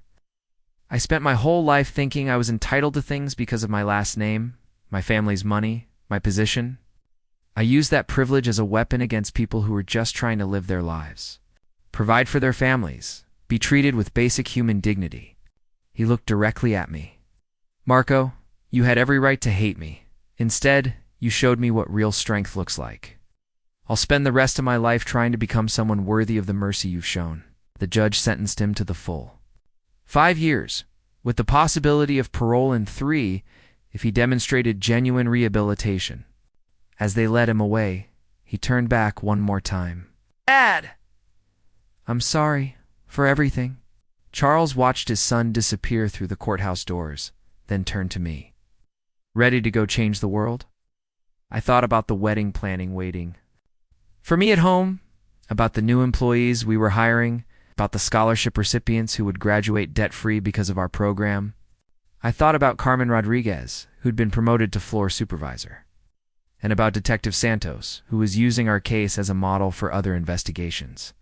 "I spent my whole life thinking I was entitled to things because of my last name, my family's money, my position. I used that privilege as a weapon against people who were just trying to live their lives, provide for their families, be treated with basic human dignity." He looked directly at me. "Marco, you had every right to hate me. Instead, you showed me what real strength looks like. I'll spend the rest of my life trying to become someone worthy of the mercy you've shown." The judge sentenced him to the full 5 years, with the possibility of parole in 3 if he demonstrated genuine rehabilitation. As they led him away, he turned back one more time. "Dad! I'm sorry for everything." Charles watched his son disappear through the courthouse doors, then turned to me. "Ready to go change the world?" I thought about the wedding planning waiting for me at home, about the new employees we were hiring, about the scholarship recipients who would graduate debt-free because of our program. I thought about Carmen Rodriguez, who'd been promoted to floor supervisor, and about Detective Santos, who was using our case as a model for other investigations.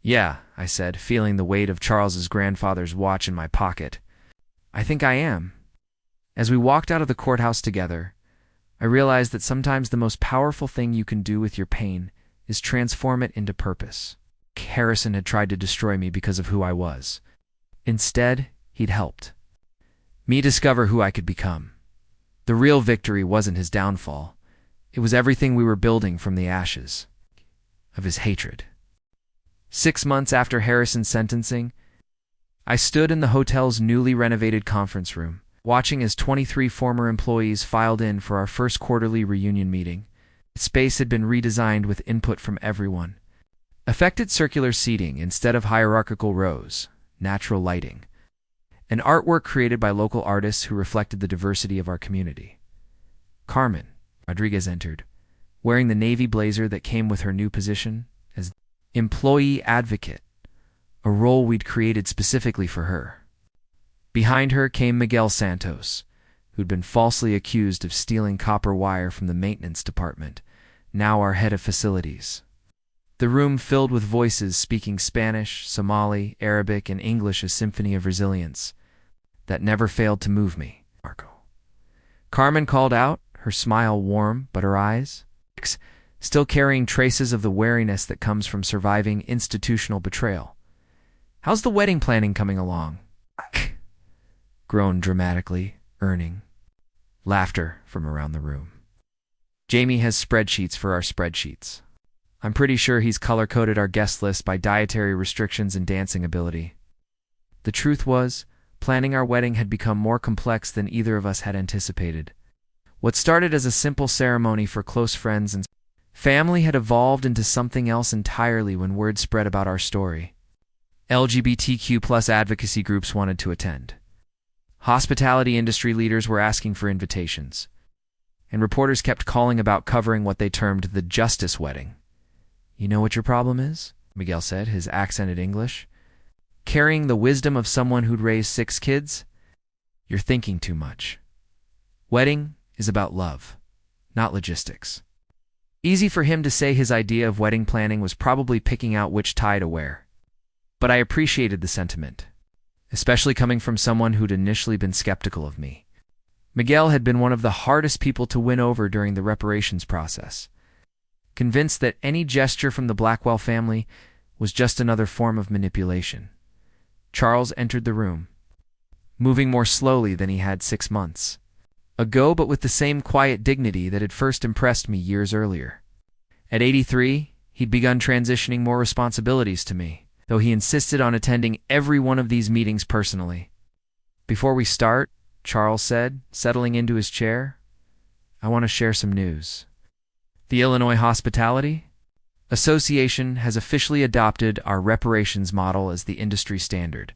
"Yeah," I said, feeling the weight of Charles's grandfather's watch in my pocket. "I think I am." As we walked out of the courthouse together, I realized that sometimes the most powerful thing you can do with your pain is transform it into purpose. Harrison had tried to destroy me because of who I was. Instead, he'd helped me discover who I could become. The real victory wasn't his downfall. It was everything we were building from the ashes of his hatred. 6 months after Harrison's sentencing, I stood in the hotel's newly renovated conference room, watching as 23 former employees filed in for our first quarterly reunion meeting. The space had been redesigned with input from everyone. Affected circular seating instead of hierarchical rows, natural lighting, and artwork created by local artists who reflected the diversity of our community. Carmen Rodriguez entered, wearing the navy blazer that came with her new position as employee advocate, a role we'd created specifically for her. Behind her came Miguel Santos, who'd been falsely accused of stealing copper wire from the maintenance department, now our head of facilities. The room filled with voices speaking Spanish, Somali, Arabic, and English, a symphony of resilience that never failed to move me. "Marco." Carmen called out, her smile warm, but her eyes still carrying traces of the wariness that comes from surviving institutional betrayal. "How's the wedding planning coming along?" Groaned dramatically, earning laughter from around the room. "Jamie has spreadsheets for our spreadsheets. I'm pretty sure he's color-coded our guest list by dietary restrictions and dancing ability." The truth was, planning our wedding had become more complex than either of us had anticipated. What started as a simple ceremony for close friends and family had evolved into something else entirely when word spread about our story. LGBTQ+ advocacy groups wanted to attend. Hospitality industry leaders were asking for invitations, and reporters kept calling about covering what they termed the justice wedding. "You know what your problem is?" Miguel said, his accented English. "Carrying the wisdom of someone who'd raised 6 kids? You're thinking too much. Wedding is about love, not logistics." Easy for him to say his idea of wedding planning was probably picking out which tie to wear. But I appreciated the sentiment, especially coming from someone who'd initially been skeptical of me. Miguel had been one of the hardest people to win over during the reparations process, convinced that any gesture from the Blackwell family was just another form of manipulation. Charles entered the room, moving more slowly than he had 6 months ago, but with the same quiet dignity that had first impressed me years earlier. At 83, he'd begun transitioning more responsibilities to me, though he insisted on attending every one of these meetings personally. "Before we start," Charles said, settling into his chair, "I want to share some news. The Illinois Hospitality Association has officially adopted our reparations model as the industry standard.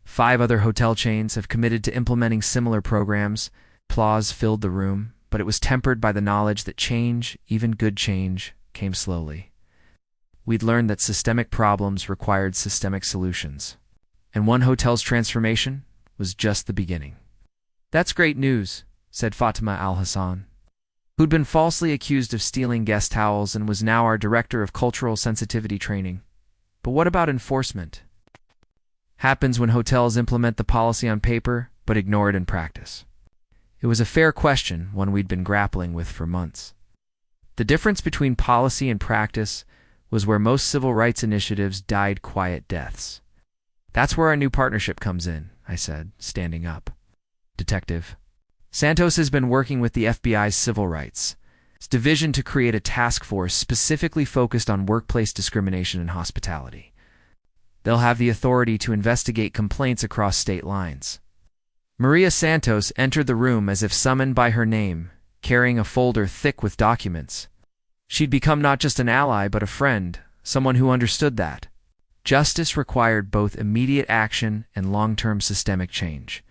5 other hotel chains have committed to implementing similar programs." Applause filled the room, but it was tempered by the knowledge that change, even good change, came slowly. We'd learned that systemic problems required systemic solutions, and one hotel's transformation was just the beginning. "That's great news," said Fatima Al-Hassan, who'd been falsely accused of stealing guest towels and was now our director of cultural sensitivity training. "But what about enforcement?" "Happens when hotels implement the policy on paper but ignore it in practice." It was a fair question, one we'd been grappling with for months. The difference between policy and practice was where most civil rights initiatives died quiet deaths. "That's where our new partnership comes in," I said, standing up. "Detective Santos has been working with the FBI's Civil Rights Division to create a task force specifically focused on workplace discrimination and hospitality. They'll have the authority to investigate complaints across state lines." Maria Santos entered the room as if summoned by her name, carrying a folder thick with documents. She'd become not just an ally but a friend, someone who understood that justice required both immediate action and long-term systemic change.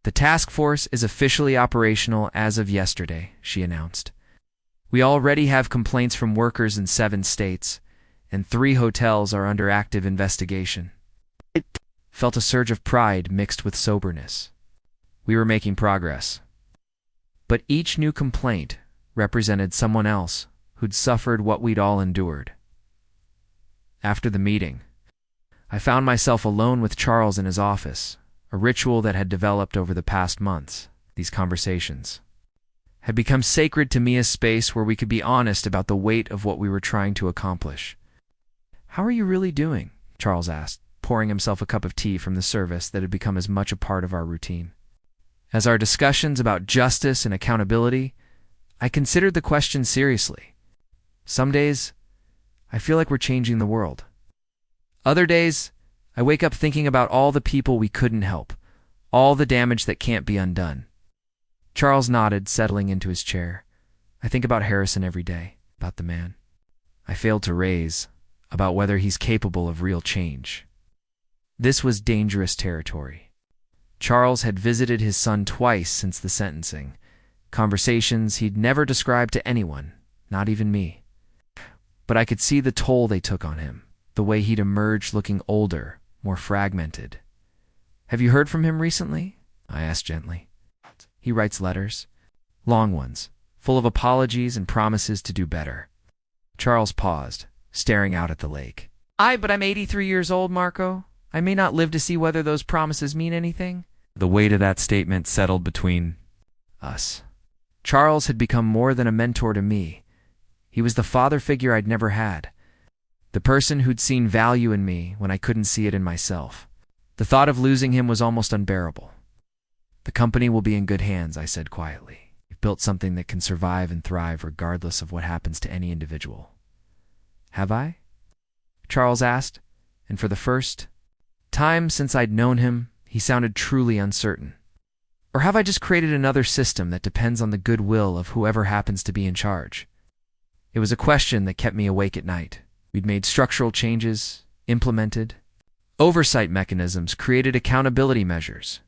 "The task force is officially operational as of yesterday," she announced. "We already have complaints from workers in 7 states, and 3 hotels are under active investigation." I felt a surge of pride mixed with soberness. We were making progress. But each new complaint represented someone else who'd suffered what we'd all endured. After the meeting, I found myself alone with Charles in his office, a ritual that had developed over the past months. These conversations had become sacred to me, a space where we could be honest about the weight of what we were trying to accomplish. "How are you really doing?" Charles asked, pouring himself a cup of tea from the service that had become as much a part of our routine. As our discussions about justice and accountability, I considered the question seriously. Some days, I feel like we're changing the world. Other days, I wake up thinking about all the people we couldn't help, all the damage that can't be undone. Charles nodded, settling into his chair. "I think about Harrison every day, about the man I failed to raise, about whether he's capable of real change." This was dangerous territory. Charles had visited his son twice since the sentencing, conversations he'd never described to anyone, not even me. But I could see the toll they took on him, the way he'd emerged looking older, more fragmented. "Have you heard from him recently?" I asked gently. "He writes letters, long ones, full of apologies and promises to do better." Charles paused, staring out at the lake. But I'm 83 years old, Marco. I may not live to see whether those promises mean anything." The weight of that statement settled between us. Charles had become more than a mentor to me. He was the father figure I'd never had, the person who'd seen value in me when I couldn't see it in myself. The thought of losing him was almost unbearable. "The company will be in good hands," I said quietly. "You've built something that can survive and thrive regardless of what happens to any individual." "Have I?" Charles asked, and for the first time since I'd known him, he sounded truly uncertain. "Or have I just created another system that depends on the goodwill of whoever happens to be in charge?" It was a question that kept me awake at night. We'd made structural changes, implemented oversight mechanisms, created accountability measures.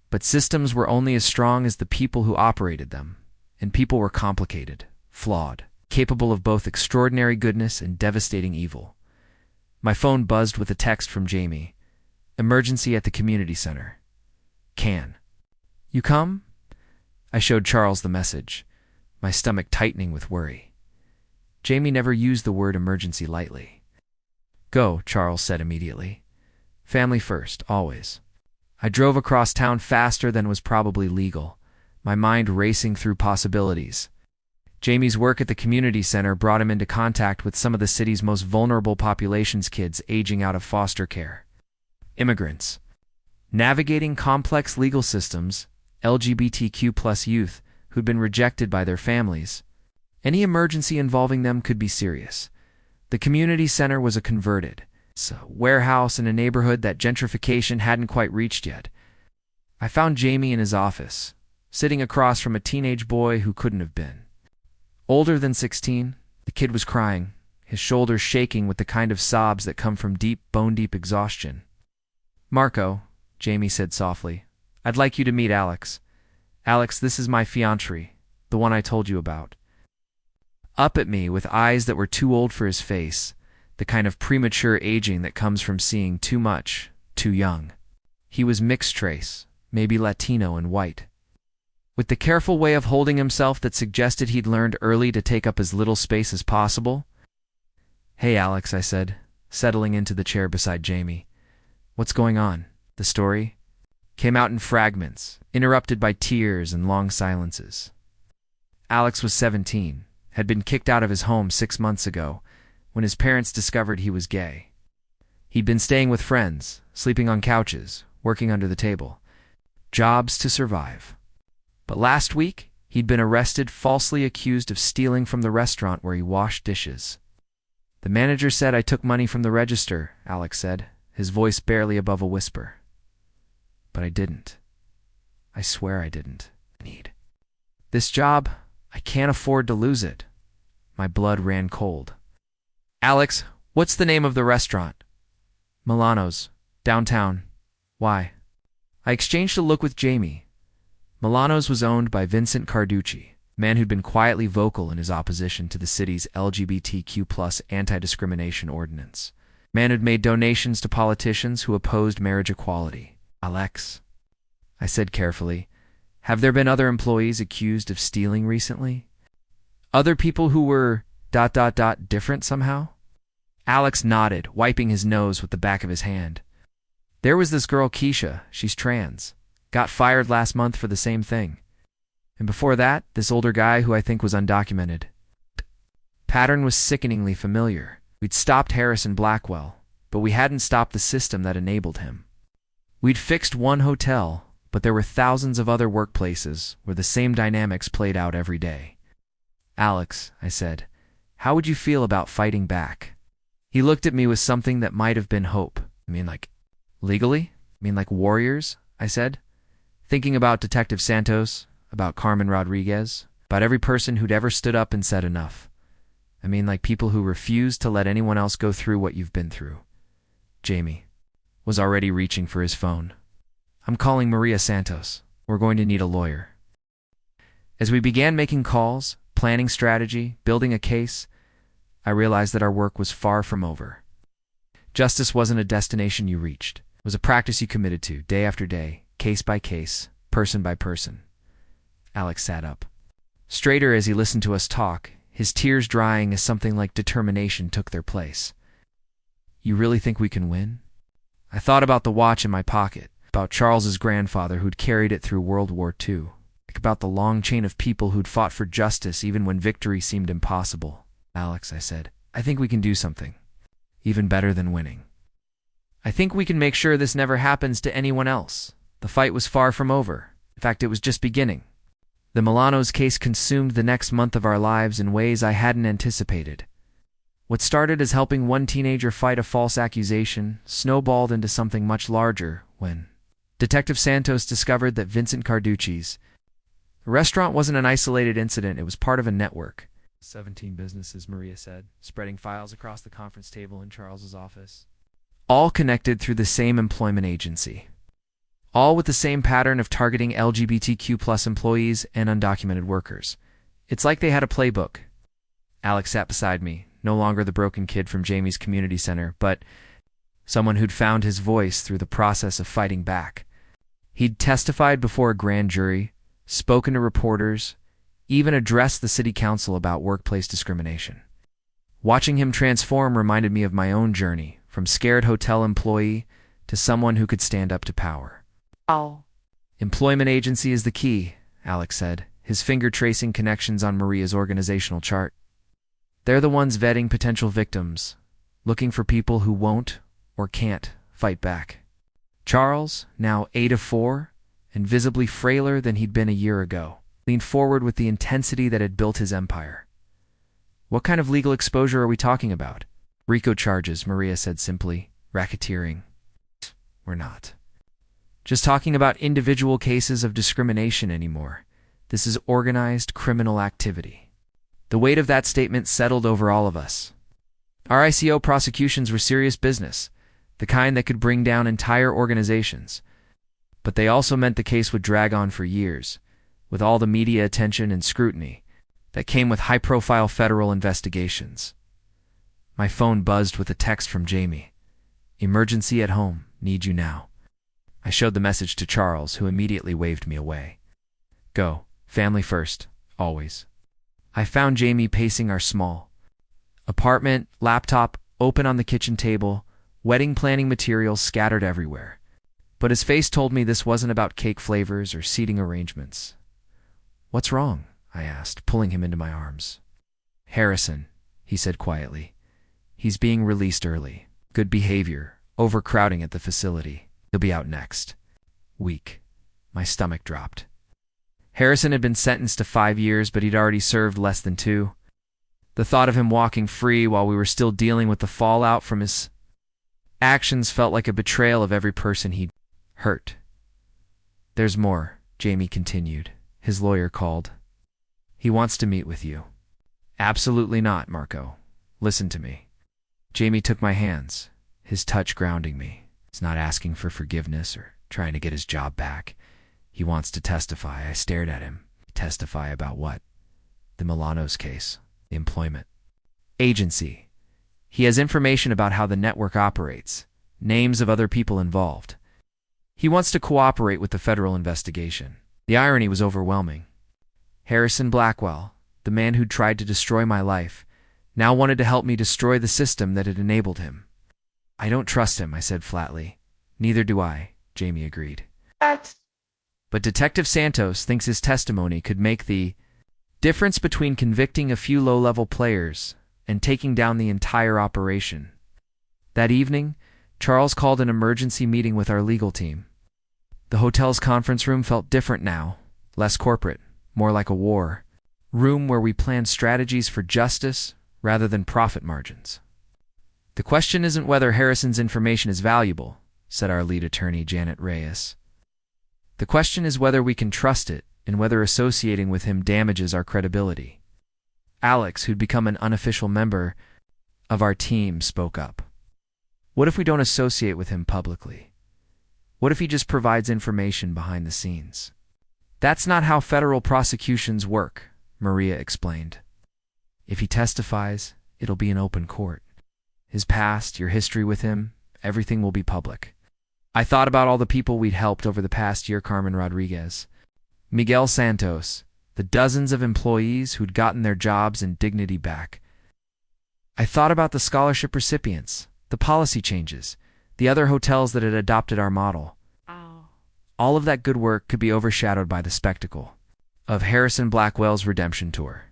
But systems were only as strong as the people who operated them, and people were complicated, flawed, capable of both extraordinary goodness and devastating evil. My phone buzzed with a text from Jamie. "Emergency at the community center. Can you come?" I showed Charles the message, my stomach tightening with worry. Jamie never used the word emergency lightly. "Go," Charles said immediately. "Family first, always." I drove across town faster than was probably legal, my mind racing through possibilities. Jamie's work at the community center brought him into contact with some of the city's most vulnerable population's kids aging out of foster care. Immigrants, navigating complex legal systems, LGBTQ+ youth who'd been rejected by their families. Any emergency involving them could be serious. The community center was a converted warehouse in a neighborhood that gentrification hadn't quite reached yet. I found Jamie in his office, sitting across from a teenage boy who couldn't have been older than 16. The kid was crying, his shoulders shaking with the kind of sobs that come from deep, bone-deep exhaustion. "Marco," Jamie said softly, "I'd like you to meet Alex. Alex, this is my fiancée, the one I told you about. Up at me with eyes that were too old for his face, the kind of premature aging that comes from seeing too much, too young. He was mixed race, maybe Latino and white, with the careful way of holding himself that suggested he'd learned early to take up as little space as possible. "Hey, Alex," I said, settling into the chair beside Jamie. "What's going on?" The story came out in fragments, interrupted by tears and long silences. Alex was 17, had been kicked out of his home 6 months ago, when his parents discovered he was gay. He'd been staying with friends, sleeping on couches, working under the table. Jobs to survive. But last week, he'd been arrested, falsely accused of stealing from the restaurant where he washed dishes. "The manager said I took money from the register," Alex said, his voice barely above a whisper. "But I didn't. I swear I didn't. This job, I can't afford to lose it." My blood ran cold. "Alex, what's the name of the restaurant?" "Milano's, downtown." "Why?" I exchanged a look with Jamie. Milano's was owned by Vincent Carducci, a man who'd been quietly vocal in his opposition to the city's LGBTQ+ anti-discrimination ordinance. A man who'd made donations to politicians who opposed marriage equality. "Alex," I said carefully, "have there been other employees accused of stealing recently? Other people who were ... different somehow?" Alex nodded, wiping his nose with the back of his hand. "There was this girl Keisha, she's trans. Got fired last month for the same thing. And before that, this older guy who I think was undocumented." Pattern was sickeningly familiar. We'd stopped Harrison Blackwell, but we hadn't stopped the system that enabled him. We'd fixed one hotel, but there were thousands of other workplaces where the same dynamics played out every day. "Alex," I said, "how would you feel about fighting back?" He looked at me with something that might have been hope. Legally? Warriors?" I said, thinking about Detective Santos, about Carmen Rodriguez, about every person who'd ever stood up and said enough. People who refused to let anyone else go through what you've been through. Jamie was already reaching for his phone. "I'm calling Maria Santos. We're going to need a lawyer." As we began making calls, planning strategy, building a case, I realized that our work was far from over. Justice wasn't a destination you reached. It was a practice you committed to, day after day, case by case, person by person. Alex sat up, straighter as he listened to us talk, his tears drying as something like determination took their place. "You really think we can win?" I thought about the watch in my pocket, about Charles's grandfather who'd carried it through World War II, about the long chain of people who'd fought for justice even when victory seemed impossible. "Alex," I said, "I think we can do something. Even better than winning. I think we can make sure this never happens to anyone else." The fight was far from over. In fact, it was just beginning. The Milano's case consumed the next month of our lives in ways I hadn't anticipated. What started as helping one teenager fight a false accusation snowballed into something much larger when Detective Santos discovered that Vincent Carducci's restaurant wasn't an isolated incident, it was part of a network. 17 businesses, Maria said, spreading files across the conference table in Charles's office. All connected through the same employment agency. All with the same pattern of targeting LGBTQ+ employees and undocumented workers. It's like they had a playbook. Alex sat beside me, no longer the broken kid from Jamie's community center, but someone who'd found his voice through the process of fighting back. He'd testified before a grand jury, spoken to reporters, even addressed the city council about workplace discrimination. Watching him transform reminded me of my own journey, from scared hotel employee to someone who could stand up to power. "Oh." "Employment agency is the key," Alex said, his finger tracing connections on Maria's organizational chart. "They're the ones vetting potential victims, looking for people who won't or can't fight back." Charles, now 8 of 4, and visibly frailer than he'd been a year ago, leaned forward with the intensity that had built his empire. "What kind of legal exposure are we talking about?" "RICO charges," Maria said simply. "Racketeering." "We're not just talking about individual cases of discrimination anymore. This is organized criminal activity." The weight of that statement settled over all of us. Our ICO prosecutions were serious business, the kind that could bring down entire organizations. But they also meant the case would drag on for years, with all the media attention and scrutiny that came with high-profile federal investigations. My phone buzzed with a text from Jamie. "Emergency at home. Need you now." I showed the message to Charles, who immediately waved me away. Go. Family first. Always. I found Jamie pacing our small apartment, laptop open on the kitchen table, wedding planning materials scattered everywhere. But his face told me this wasn't about cake flavors or seating arrangements. "What's wrong?" I asked, pulling him into my arms. "Harrison," he said quietly. "He's being released early. Good behavior, overcrowding at the facility. He'll be out next week." My stomach dropped. Harrison had been sentenced to 5 years, but he'd already served less than 2. The thought of him walking free while we were still dealing with the fallout from his actions felt like a betrayal of every person he'd hurt. "There's more," Jamie continued. His lawyer called. "He wants to meet with you." "Absolutely not, Marco. Listen to me." Jamie took my hands, his touch grounding me. He's not asking for forgiveness or trying to get his job back. He wants to testify. I stared at him. Testify about what? The Milano's case. The employment agency. He has information about how the network operates, names of other people involved. He wants to cooperate with the federal investigation. The irony was overwhelming. Harrison Blackwell, the man who'd tried to destroy my life, now wanted to help me destroy the system that had enabled him. "I don't trust him," I said flatly. "Neither do I," Jamie agreed. But Detective Santos thinks his testimony could make the difference between convicting a few low-level players and taking down the entire operation. That evening, Charles called an emergency meeting with our legal team. The hotel's conference room felt different now, less corporate, more like a war room where we planned strategies for justice rather than profit margins. "The question isn't whether Harrison's information is valuable," said our lead attorney, Janet Reyes. "The question is whether we can trust it and whether associating with him damages our credibility." Alex, who'd become an unofficial member of our team, spoke up. "What if we don't associate with him publicly? What if he just provides information behind the scenes?" "That's not how federal prosecutions work," Maria explained. "If he testifies, it'll be in open court. His past, your history with him, everything will be public." I thought about all the people we'd helped over the past year: Carmen Rodriguez, Miguel Santos, the dozens of employees who'd gotten their jobs and dignity back. I thought about the scholarship recipients, the policy changes, the other hotels that had adopted our model. All of that good work could be overshadowed by the spectacle of Harrison Blackwell's redemption tour.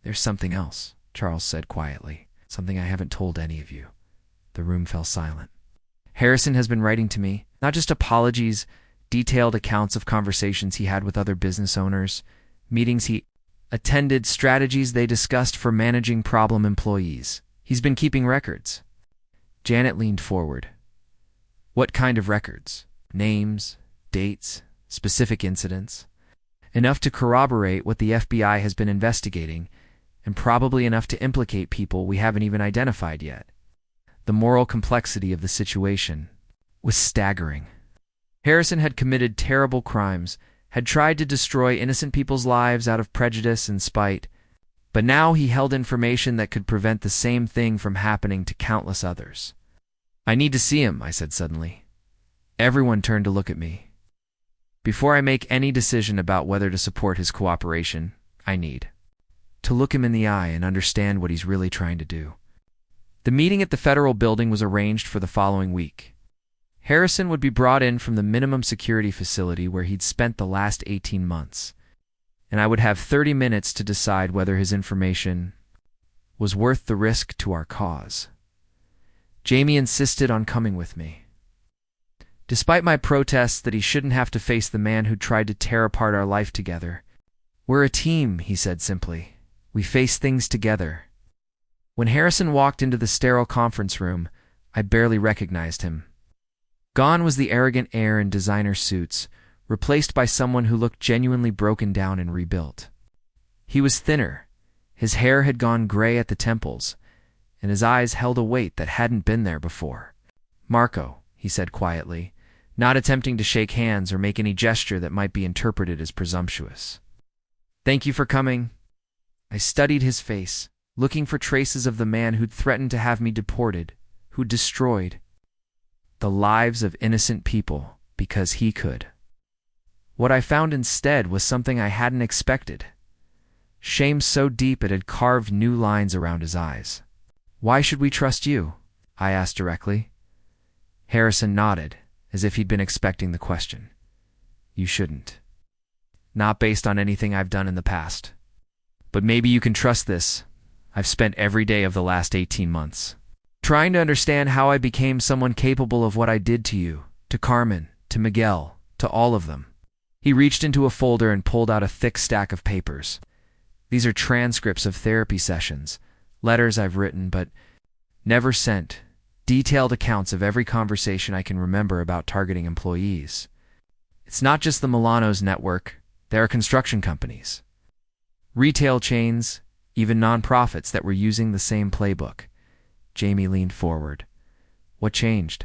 "There's something else," Charles said quietly. "Something I haven't told any of you." The room fell silent. "Harrison has been writing to me, not just apologies, detailed accounts of conversations he had with other business owners, meetings he attended, strategies they discussed for managing problem employees. He's been keeping records." Janet leaned forward. "What kind of records? Names, dates, specific incidents?" "Enough to corroborate what the FBI has been investigating, and probably enough to implicate people we haven't even identified yet." The moral complexity of the situation was staggering. Harrison had committed terrible crimes, had tried to destroy innocent people's lives out of prejudice and spite, but now he held information that could prevent the same thing from happening to countless others. "I need to see him," I said suddenly. Everyone turned to look at me. "Before I make any decision about whether to support his cooperation, I need to look him in the eye and understand what he's really trying to do." The meeting at the federal building was arranged for the following week. Harrison would be brought in from the minimum security facility where he'd spent the last 18 months, and I would have 30 minutes to decide whether his information was worth the risk to our cause. Jamie insisted on coming with me. Despite my protests that he shouldn't have to face the man who tried to tear apart our life together. "We're a team," he said simply. "We face things together." When Harrison walked into the sterile conference room, I barely recognized him. Gone was the arrogant air in designer suits, replaced by someone who looked genuinely broken down and rebuilt. He was thinner, his hair had gone gray at the temples, and his eyes held a weight that hadn't been there before. "Marco," he said quietly, not attempting to shake hands or make any gesture that might be interpreted as presumptuous. Thank you for coming. I studied his face, looking for traces of the man who'd threatened to have me deported, who'd destroyed the lives of innocent people because he could. What I found instead was something I hadn't expected. Shame so deep it had carved new lines around his eyes. Why should we trust you? I asked directly. Harrison nodded, as if he'd been expecting the question. You shouldn't. Not based on anything I've done in the past. But maybe you can trust this. I've spent every day of the last 18 months trying to understand how I became someone capable of what I did to you, to Carmen, to Miguel, to all of them. He reached into a folder and pulled out a thick stack of papers. These are transcripts of therapy sessions, letters I've written but never sent, detailed accounts of every conversation I can remember about targeting employees. It's not just the Milano's network. There are construction companies, retail chains, even nonprofits that were using the same playbook. Jamie leaned forward. What changed?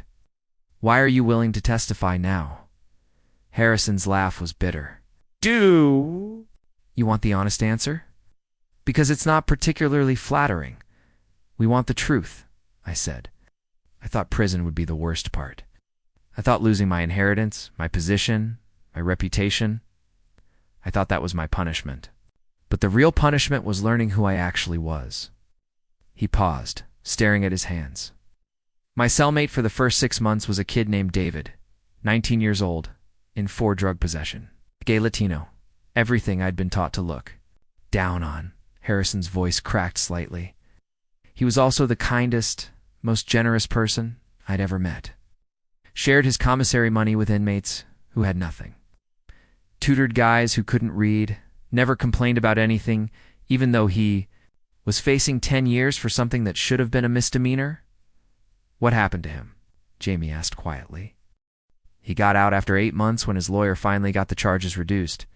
Why are you willing to testify now? Harrison's laugh was bitter. Do you want the honest answer? Because it's not particularly flattering. We want the truth, I said. I thought prison would be the worst part. I thought losing my inheritance, my position, my reputation. I thought that was my punishment. But the real punishment was learning who I actually was. He paused, staring at his hands. My cellmate for the first 6 months was a kid named David, 19 years old, in 4 drug possession. Gay Latino. Everything I'd been taught to look down on. Harrison's voice cracked slightly. He was also the kindest, most generous person I'd ever met. Shared his commissary money with inmates who had nothing. Tutored guys who couldn't read, never complained about anything, even though he was facing 10 years for something that should have been a misdemeanor. What happened to him? Jamie asked quietly. He got out after 8 months when his lawyer finally got the charges reduced.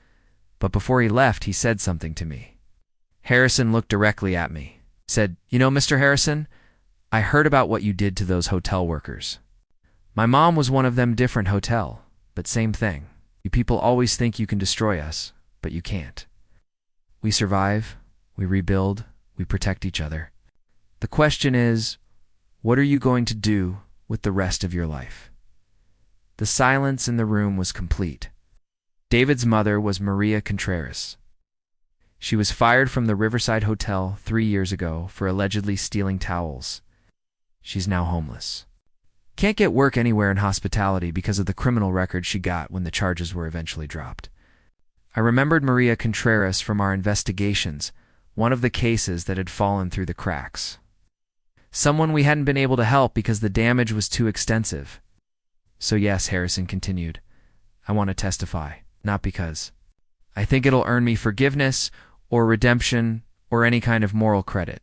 But before he left, he said something to me. Harrison looked directly at me, said, "You know, Mr. Harrison, I heard about what you did to those hotel workers. My mom was one of them, different hotel, but same thing. You people always think you can destroy us, but you can't. We survive, we rebuild, we protect each other. The question is, what are you going to do with the rest of your life?" The silence in the room was complete. David's mother was Maria Contreras. She was fired from the Riverside Hotel 3 years ago for allegedly stealing towels. She's now homeless. Can't get work anywhere in hospitality because of the criminal record she got when the charges were eventually dropped. I remembered Maria Contreras from our investigations, one of the cases that had fallen through the cracks. Someone we hadn't been able to help because the damage was too extensive. So yes, Harrison continued, I want to testify, not because I think it'll earn me forgiveness or redemption or any kind of moral credit.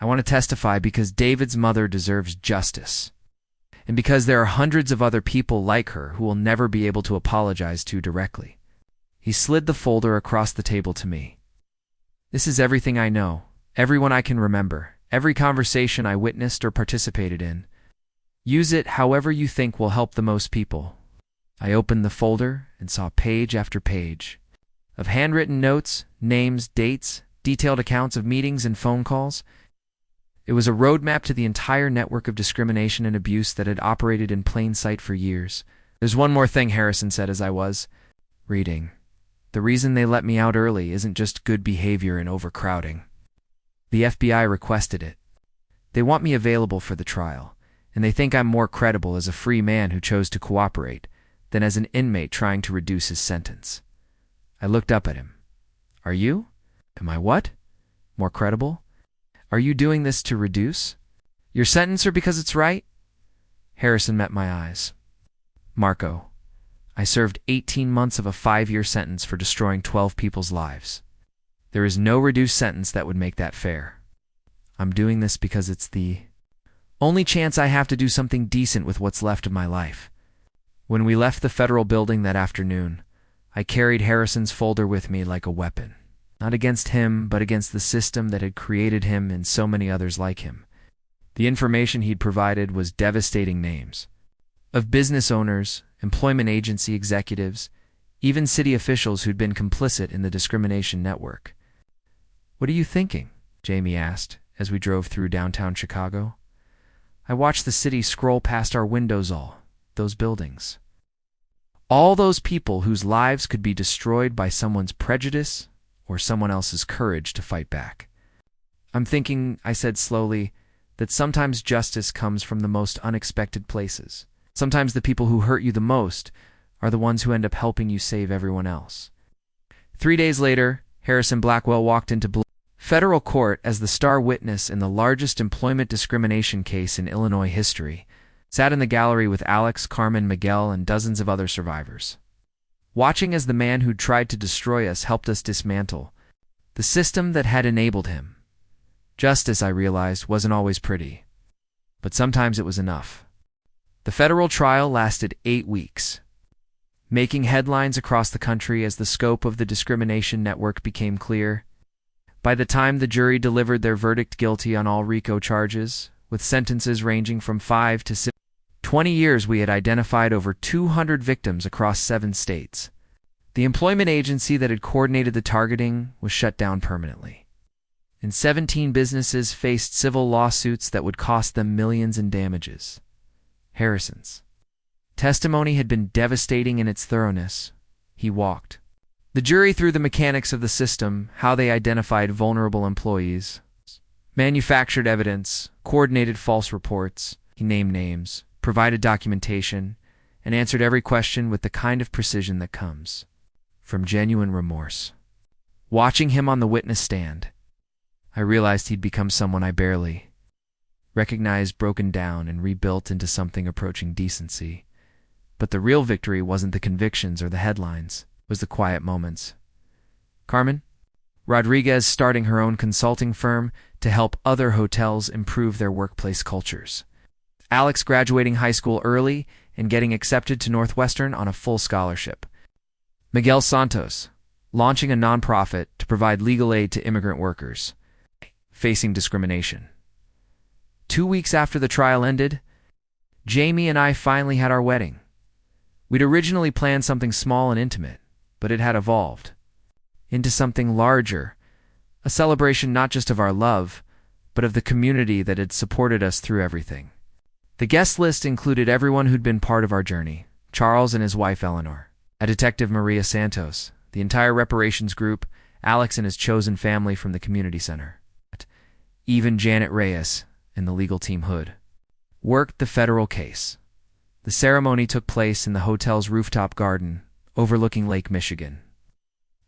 I want to testify because David's mother deserves justice, and because there are hundreds of other people like her who will never be able to apologize to directly. He slid the folder across the table to me. This is everything I know, everyone I can remember, every conversation I witnessed or participated in. Use it however you think will help the most people. I opened the folder and saw page after page of handwritten notes, names, dates, detailed accounts of meetings and phone calls. It was a roadmap to the entire network of discrimination and abuse that had operated in plain sight for years. There's one more thing, Harrison said as I was reading. The reason they let me out early isn't just good behavior and overcrowding. The FBI requested it. They want me available for the trial, and they think I'm more credible as a free man who chose to cooperate than as an inmate trying to reduce his sentence. I looked up at him. Are you? Am I what? More credible? Are you doing this to reduce your sentence or because it's right? Harrison met my eyes. Marco, I served 18 months of a 5-year sentence for destroying 12 people's lives. There is no reduced sentence that would make that fair. I'm doing this because it's the only chance I have to do something decent with what's left of my life. When we left the federal building that afternoon, I carried Harrison's folder with me like a weapon. Not against him, but against the system that had created him and so many others like him. The information he'd provided was devastating names of business owners, employment agency executives, even city officials who'd been complicit in the discrimination network. "What are you thinking?" Jamie asked as we drove through downtown Chicago. I watched the city scroll past our windows, all those buildings. All those people whose lives could be destroyed by someone's prejudice or someone else's courage to fight back. "I'm thinking," I said slowly, "that sometimes justice comes from the most unexpected places. Sometimes the people who hurt you the most are the ones who end up helping you save everyone else." 3 days later, Harrison Blackwell walked into federal court as the star witness in the largest employment discrimination case in Illinois history, sat in the gallery with Alex, Carmen, Miguel, and dozens of other survivors. Watching as the man who'd tried to destroy us helped us dismantle the system that had enabled him. Justice, I realized, wasn't always pretty, but sometimes it was enough. The federal trial lasted 8 weeks, making headlines across the country as the scope of the discrimination network became clear. By the time the jury delivered their verdict guilty on all RICO charges, with sentences ranging from 5 to 20 years, we had identified over 200 victims across 7 states. The employment agency that had coordinated the targeting was shut down permanently, and 17 businesses faced civil lawsuits that would cost them millions in damages. Harrison's testimony had been devastating in its thoroughness. He walked the jury through the mechanics of the system, how they identified vulnerable employees, manufactured evidence, coordinated false reports. He named names, provided documentation, and answered every question with the kind of precision that comes from genuine remorse. Watching him on the witness stand, I realized he'd become someone I barely recognized, broken down and rebuilt into something approaching decency. But the real victory wasn't the convictions or the headlines. It was the quiet moments. Carmen Rodriguez starting her own consulting firm to help other hotels improve their workplace cultures. Alex graduating high school early and getting accepted to Northwestern on a full scholarship. Miguel Santos launching a nonprofit to provide legal aid to immigrant workers facing discrimination. 2 weeks after the trial ended, Jamie and I finally had our wedding. We'd originally planned something small and intimate, but it had evolved into something larger, a celebration not just of our love, but of the community that had supported us through everything. The guest list included everyone who'd been part of our journey: Charles and his wife Eleanor, a Detective Maria Santos, the entire reparations group, Alex and his chosen family from the community center. Even Janet Reyes and the legal team Hood worked the federal case. The ceremony took place in the hotel's rooftop garden overlooking Lake Michigan.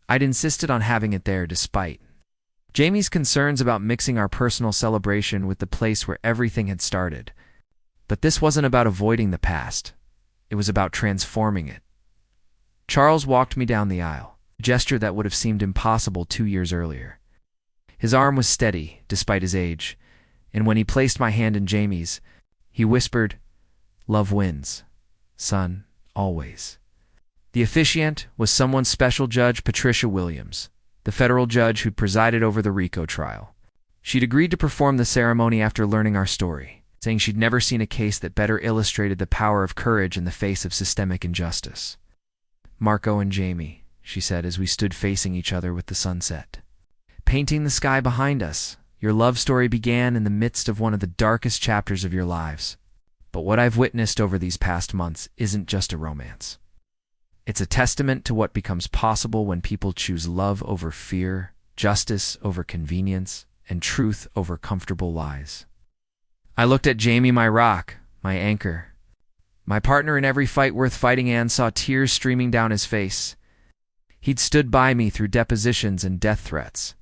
I'd insisted on having it there despite Jamie's concerns about mixing our personal celebration with the place where everything had started. But this wasn't about avoiding the past. It was about transforming it. Charles walked me down the aisle, a gesture that would have seemed impossible 2 years earlier. His arm was steady, despite his age, and when he placed my hand in Jamie's, he whispered, "Love wins, son, always." The officiant was someone special, Judge Patricia Williams, the federal judge who'd presided over the RICO trial. She'd agreed to perform the ceremony after learning our story, saying she'd never seen a case that better illustrated the power of courage in the face of systemic injustice. "Marco and Jamie," she said as we stood facing each other with the sunset painting the sky behind us, "your love story began in the midst of one of the darkest chapters of your lives. But what I've witnessed over these past months isn't just a romance. It's a testament to what becomes possible when people choose love over fear, justice over convenience, and truth over comfortable lies." I looked at Jamie, my rock, my anchor, my partner in every fight worth fighting, and saw tears streaming down his face. He'd stood by me through depositions and death threats,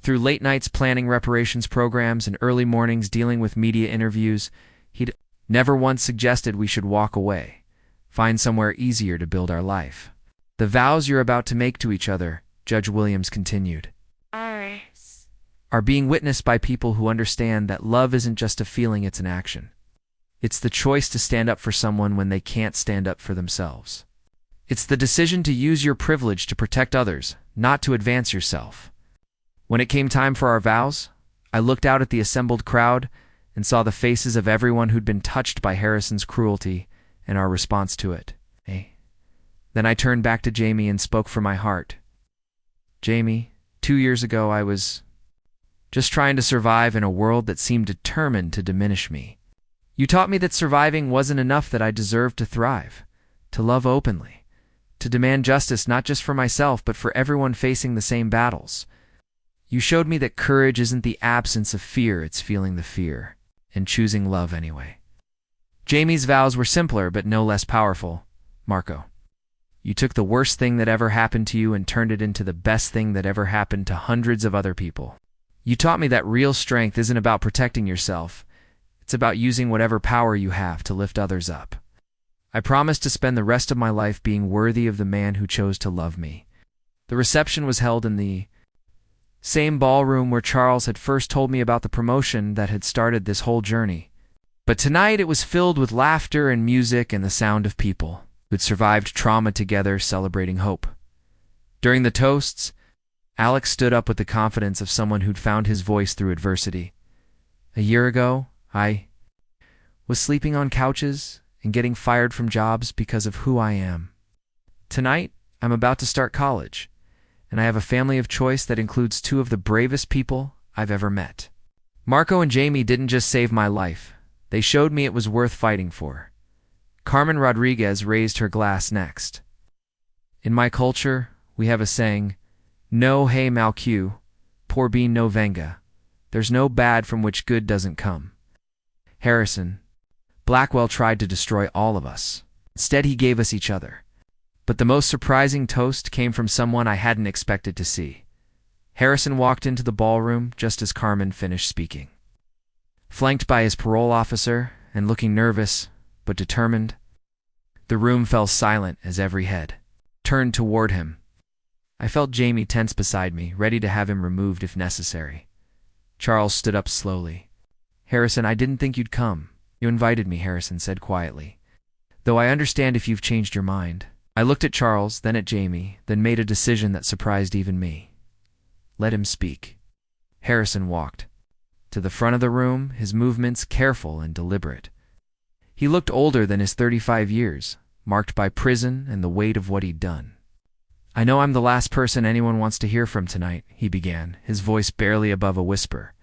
through late nights planning reparations programs and early mornings dealing with media interviews. He'd never once suggested we should walk away, find somewhere easier to build our life. "The vows you're about to make to each other," Judge Williams continued, "are being witnessed by people who understand that love isn't just a feeling, it's an action. It's the choice to stand up for someone when they can't stand up for themselves. It's the decision to use your privilege to protect others, not to advance yourself." When it came time for our vows, I looked out at the assembled crowd and saw the faces of everyone who'd been touched by Harrison's cruelty and our response to it. Then I turned back to Jamie and spoke from my heart. Jamie, 2 years ago I was just trying to survive in a world that seemed determined to diminish me. You taught me that surviving wasn't enough, that I deserved to thrive, to love openly, to demand justice not just for myself but for everyone facing the same battles. You showed me that courage isn't the absence of fear, it's feeling the fear and choosing love anyway. Jamie's vows were simpler but no less powerful. Marco, you took the worst thing that ever happened to you and turned it into the best thing that ever happened to hundreds of other people. You taught me that real strength isn't about protecting yourself. It's about using whatever power you have to lift others up. I promised to spend the rest of my life being worthy of the man who chose to love me. The reception was held in the same ballroom where Charles had first told me about the promotion that had started this whole journey. But tonight it was filled with laughter and music and the sound of people who'd survived trauma together, celebrating hope. During the toasts, Alex stood up with the confidence of someone who'd found his voice through adversity. A year ago, I was sleeping on couches and getting fired from jobs because of who I am. Tonight, I'm about to start college, and I have a family of choice that includes two of the bravest people I've ever met. Marco and Jamie didn't just save my life. They showed me it was worth fighting for. Carmen Rodriguez raised her glass next. In my culture, we have a saying, "No hay mal que, por bien no venga." There's no bad from which good doesn't come. Harrison, Blackwell tried to destroy all of us. Instead, he gave us each other. But the most surprising toast came from someone I hadn't expected to see. Harrison walked into the ballroom just as Carmen finished speaking. Flanked by his parole officer and looking nervous but determined, the room fell silent as every head turned toward him. I felt Jamie tense beside me, ready to have him removed if necessary. Charles stood up slowly. "Harrison, I didn't think you'd come." "You invited me," Harrison said quietly. "Though I understand if you've changed your mind." I looked at Charles, then at Jamie, then made a decision that surprised even me. Let him speak. Harrison walked to the front of the room, his movements careful and deliberate. He looked older than his 35 years, marked by prison and the weight of what he'd done. "I know I'm the last person anyone wants to hear from tonight," he began, his voice barely above a whisper.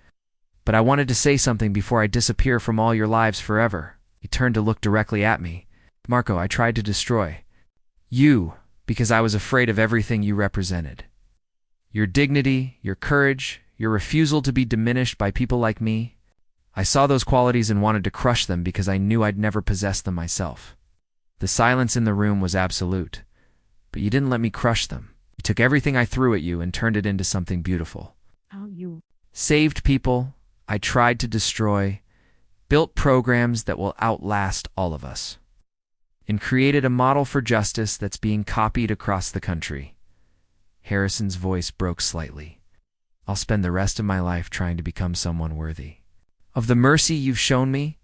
"But I wanted to say something before I disappear from all your lives forever." He turned to look directly at me. "Marco, I tried to destroy you because I was afraid of everything you represented. Your dignity, your courage, your refusal to be diminished by people like me. I saw those qualities and wanted to crush them because I knew I'd never possess them myself." The silence in the room was absolute. "But you didn't let me crush them. You took everything I threw at you and turned it into something beautiful. You saved people I tried to destroy, built programs that will outlast all of us, and created a model for justice that's being copied across the country." Harrison's voice broke slightly. "I'll spend the rest of my life trying to become someone worthy of the mercy you've shown me,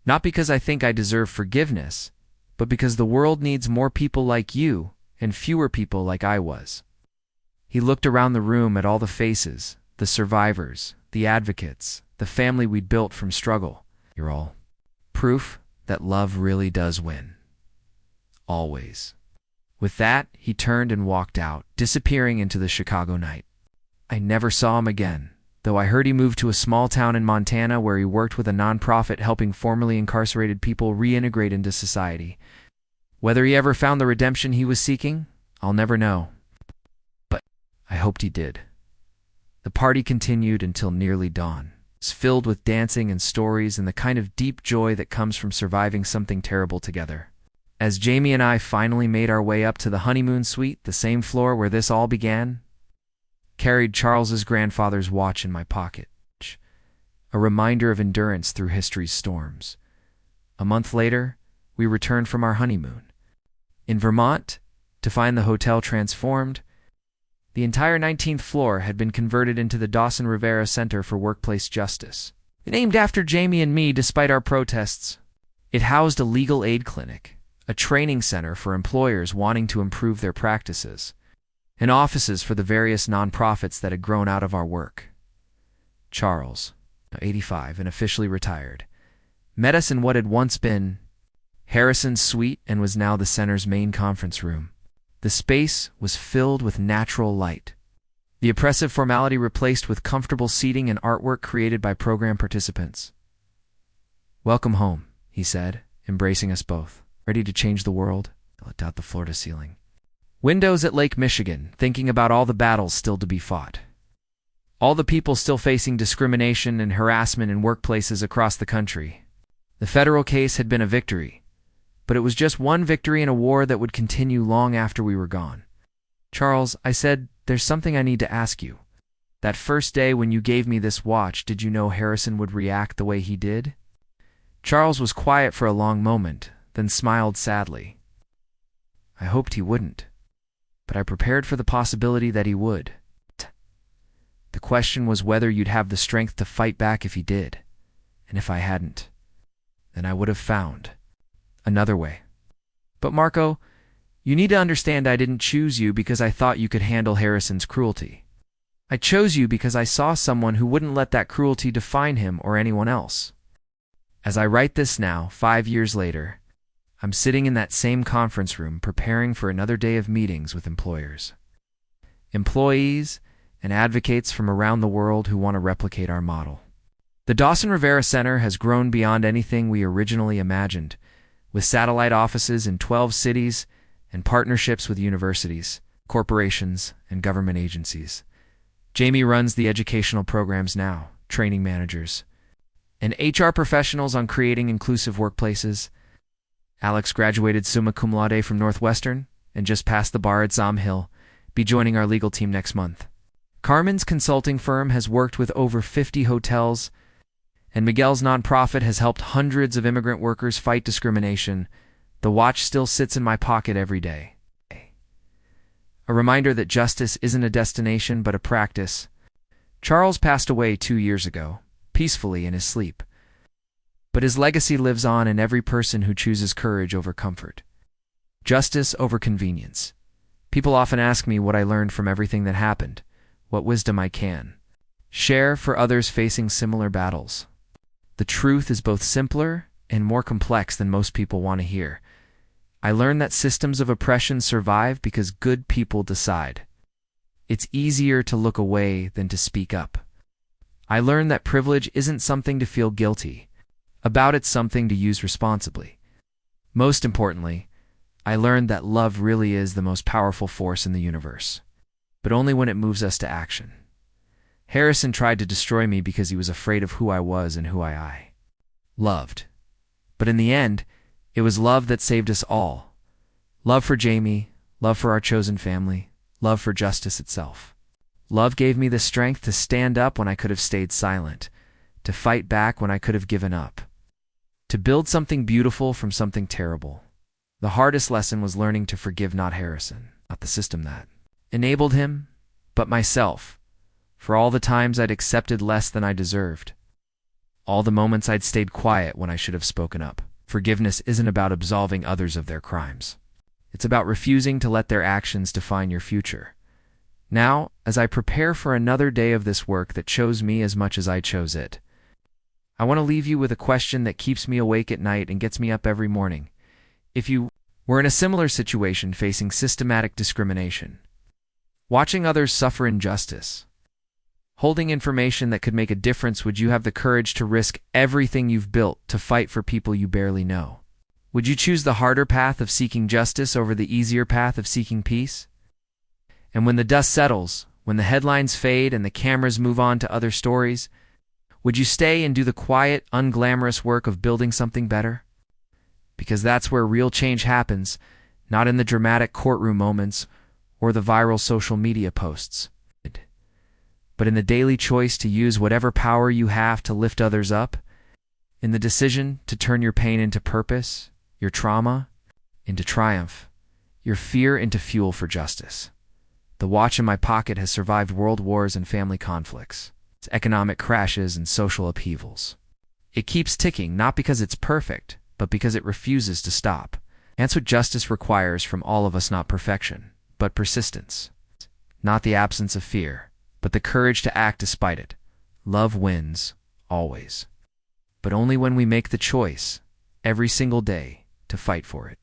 not because I think I deserve forgiveness, but because the world needs more people like you and fewer people like I was." He looked around the room at all the faces, the survivors, the advocates, the family we'd built from struggle. "You're all proof that love really does win. Always." With that, he turned and walked out, disappearing into the Chicago night. I never saw him again, though I heard he moved to a small town in Montana where he worked with a nonprofit helping formerly incarcerated people reintegrate into society. Whether he ever found the redemption he was seeking, I'll never know. But I hoped he did. The party continued until nearly dawn. It was filled with dancing and stories and the kind of deep joy that comes from surviving something terrible together. As Jamie and I finally made our way up to the honeymoon suite, the same floor where this all began, carried Charles's grandfather's watch in my pocket, a reminder of endurance through history's storms. A month later, we returned from our honeymoon in Vermont to find the hotel transformed. The entire 19th floor had been converted into the Dawson Rivera Center for Workplace Justice. Named after Jamie and me despite our protests, it housed a legal aid clinic, a training center for employers wanting to improve their practices, and offices for the various nonprofits that had grown out of our work. Charles, 85 and officially retired, met us in what had once been Harrison's suite and was now the center's main conference room. The space was filled with natural light. The oppressive formality replaced with comfortable seating and artwork created by program participants. "Welcome home," he said, embracing us both. "Ready to change the world?" I looked out the floor to ceiling. Windows at Lake Michigan, thinking about all the battles still to be fought. All the people still facing discrimination and harassment in workplaces across the country. The federal case had been a victory, but it was just one victory in a war that would continue long after we were gone. "Charles," I said, "there's something I need to ask you. That first day when you gave me this watch, did you know Harrison would react the way he did?" Charles was quiet for a long moment, then smiled sadly. "I hoped he wouldn't, but I prepared for the possibility that he would. The question was whether you'd have the strength to fight back if he did, and if I hadn't, then I would have found another way. But Marco, you need to understand I didn't choose you because I thought you could handle Harrison's cruelty. I chose you because I saw someone who wouldn't let that cruelty define him or anyone else. As I write this now, 5 years later, I'm sitting in that same conference room preparing for another day of meetings with employers, employees, and advocates from around the world who want to replicate our model. The Dawson Rivera Center has grown beyond anything we originally imagined, with satellite offices in 12 cities and partnerships with universities, corporations, and government agencies. Jamie runs the educational programs now, training managers, and HR professionals on creating inclusive workplaces. Alex graduated summa cum laude from Northwestern and just passed the bar at Zom Hill, be joining our legal team next month. Carmen's consulting firm has worked with over 50 hotels, and Miguel's nonprofit has helped hundreds of immigrant workers fight discrimination. The watch still sits in my pocket every day. A reminder that justice isn't a destination but a practice. Charles passed away 2 years ago, peacefully in his sleep. But his legacy lives on in every person who chooses courage over comfort, justice over convenience. People often ask me what I learned from everything that happened, what wisdom I can share for others facing similar battles. The truth is both simpler and more complex than most people want to hear. I learned that systems of oppression survive because good people decide. It's easier to look away than to speak up. I learned that privilege isn't something to feel guilty about, it's something to use responsibly. Most importantly, I learned that love really is the most powerful force in the universe, but only when it moves us to action. Harrison tried to destroy me because he was afraid of who I was and who I loved. But in the end, it was love that saved us all. Love for Jamie, love for our chosen family, love for justice itself. Love gave me the strength to stand up when I could have stayed silent, to fight back when I could have given up, to build something beautiful from something terrible. The hardest lesson was learning to forgive not Harrison, not the system that enabled him, but myself, for all the times I'd accepted less than I deserved, all the moments I'd stayed quiet when I should have spoken up. Forgiveness isn't about absolving others of their crimes. It's about refusing to let their actions define your future. Now, as I prepare for another day of this work that chose me as much as I chose it, I want to leave you with a question that keeps me awake at night and gets me up every morning. If you were in a similar situation facing systematic discrimination, watching others suffer injustice, holding information that could make a difference, would you have the courage to risk everything you've built to fight for people you barely know? Would you choose the harder path of seeking justice over the easier path of seeking peace? And when the dust settles, when the headlines fade and the cameras move on to other stories, would you stay and do the quiet, unglamorous work of building something better? Because that's where real change happens, not in the dramatic courtroom moments or the viral social media posts, but in the daily choice to use whatever power you have to lift others up, in the decision to turn your pain into purpose, your trauma into triumph, your fear into fuel for justice. The watch in my pocket has survived world wars and family conflicts, economic crashes and social upheavals. It keeps ticking, not because it's perfect, but because it refuses to stop. That's what justice requires from all of us, not perfection, but persistence. Not the absence of fear, but the courage to act despite it. Love wins, always. But only when we make the choice, every single day, to fight for it.